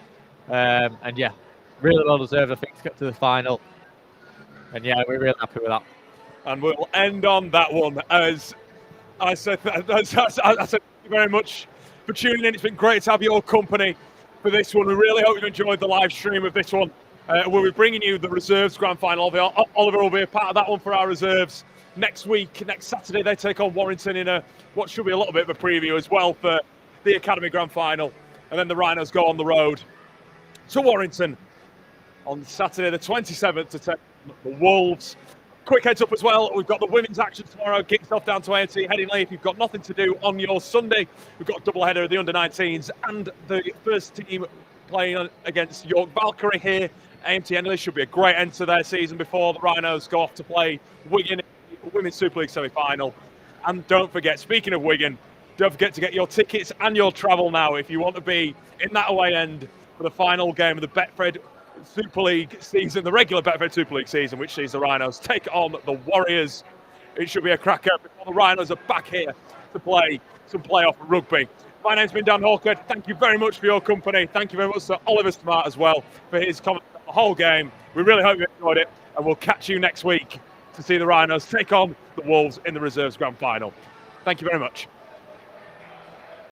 And yeah, Really well deserved, I think, to get to the final. And yeah, we're really happy with that. And we'll end on that one. As I said, I said thank you very much for tuning in. It's been great to have your company for this one. We really hope you enjoyed the live stream of this one. We'll be bringing you the reserves grand final. Oliver will be a part of that one for our reserves next week. Next Saturday, they take on Warrington in what should be a little bit of a preview as well for the Academy grand final. And then the Rhinos go on the road to Warrington on Saturday the 27th to take on the Wolves. Quick heads up as well, we've got the women's action tomorrow, kicks off down to AMT Headingley. If you've got nothing to do on your Sunday, we've got a double header of the under-19s and the first team playing against York Valkyrie here. AMT Headingley should be a great end to their season before the Rhinos go off to play Wigan in the Women's Super League semi-final. And don't forget, speaking of Wigan, don't forget to get your tickets and your travel now if you want to be in that away end for the final game of the Betfred Super League season, the regular Betfred Super League season, which sees the Rhinos take on the Warriors. It should be a cracker before the Rhinos are back here to play some playoff rugby. My name's been Dan Hawkhead. Thank you very much for your company. Thank you very much to Oliver Smart as well for his comment on the whole game. We really hope you enjoyed it, and we'll catch you next week to see the Rhinos take on the Wolves in the reserves grand final. Thank you very much.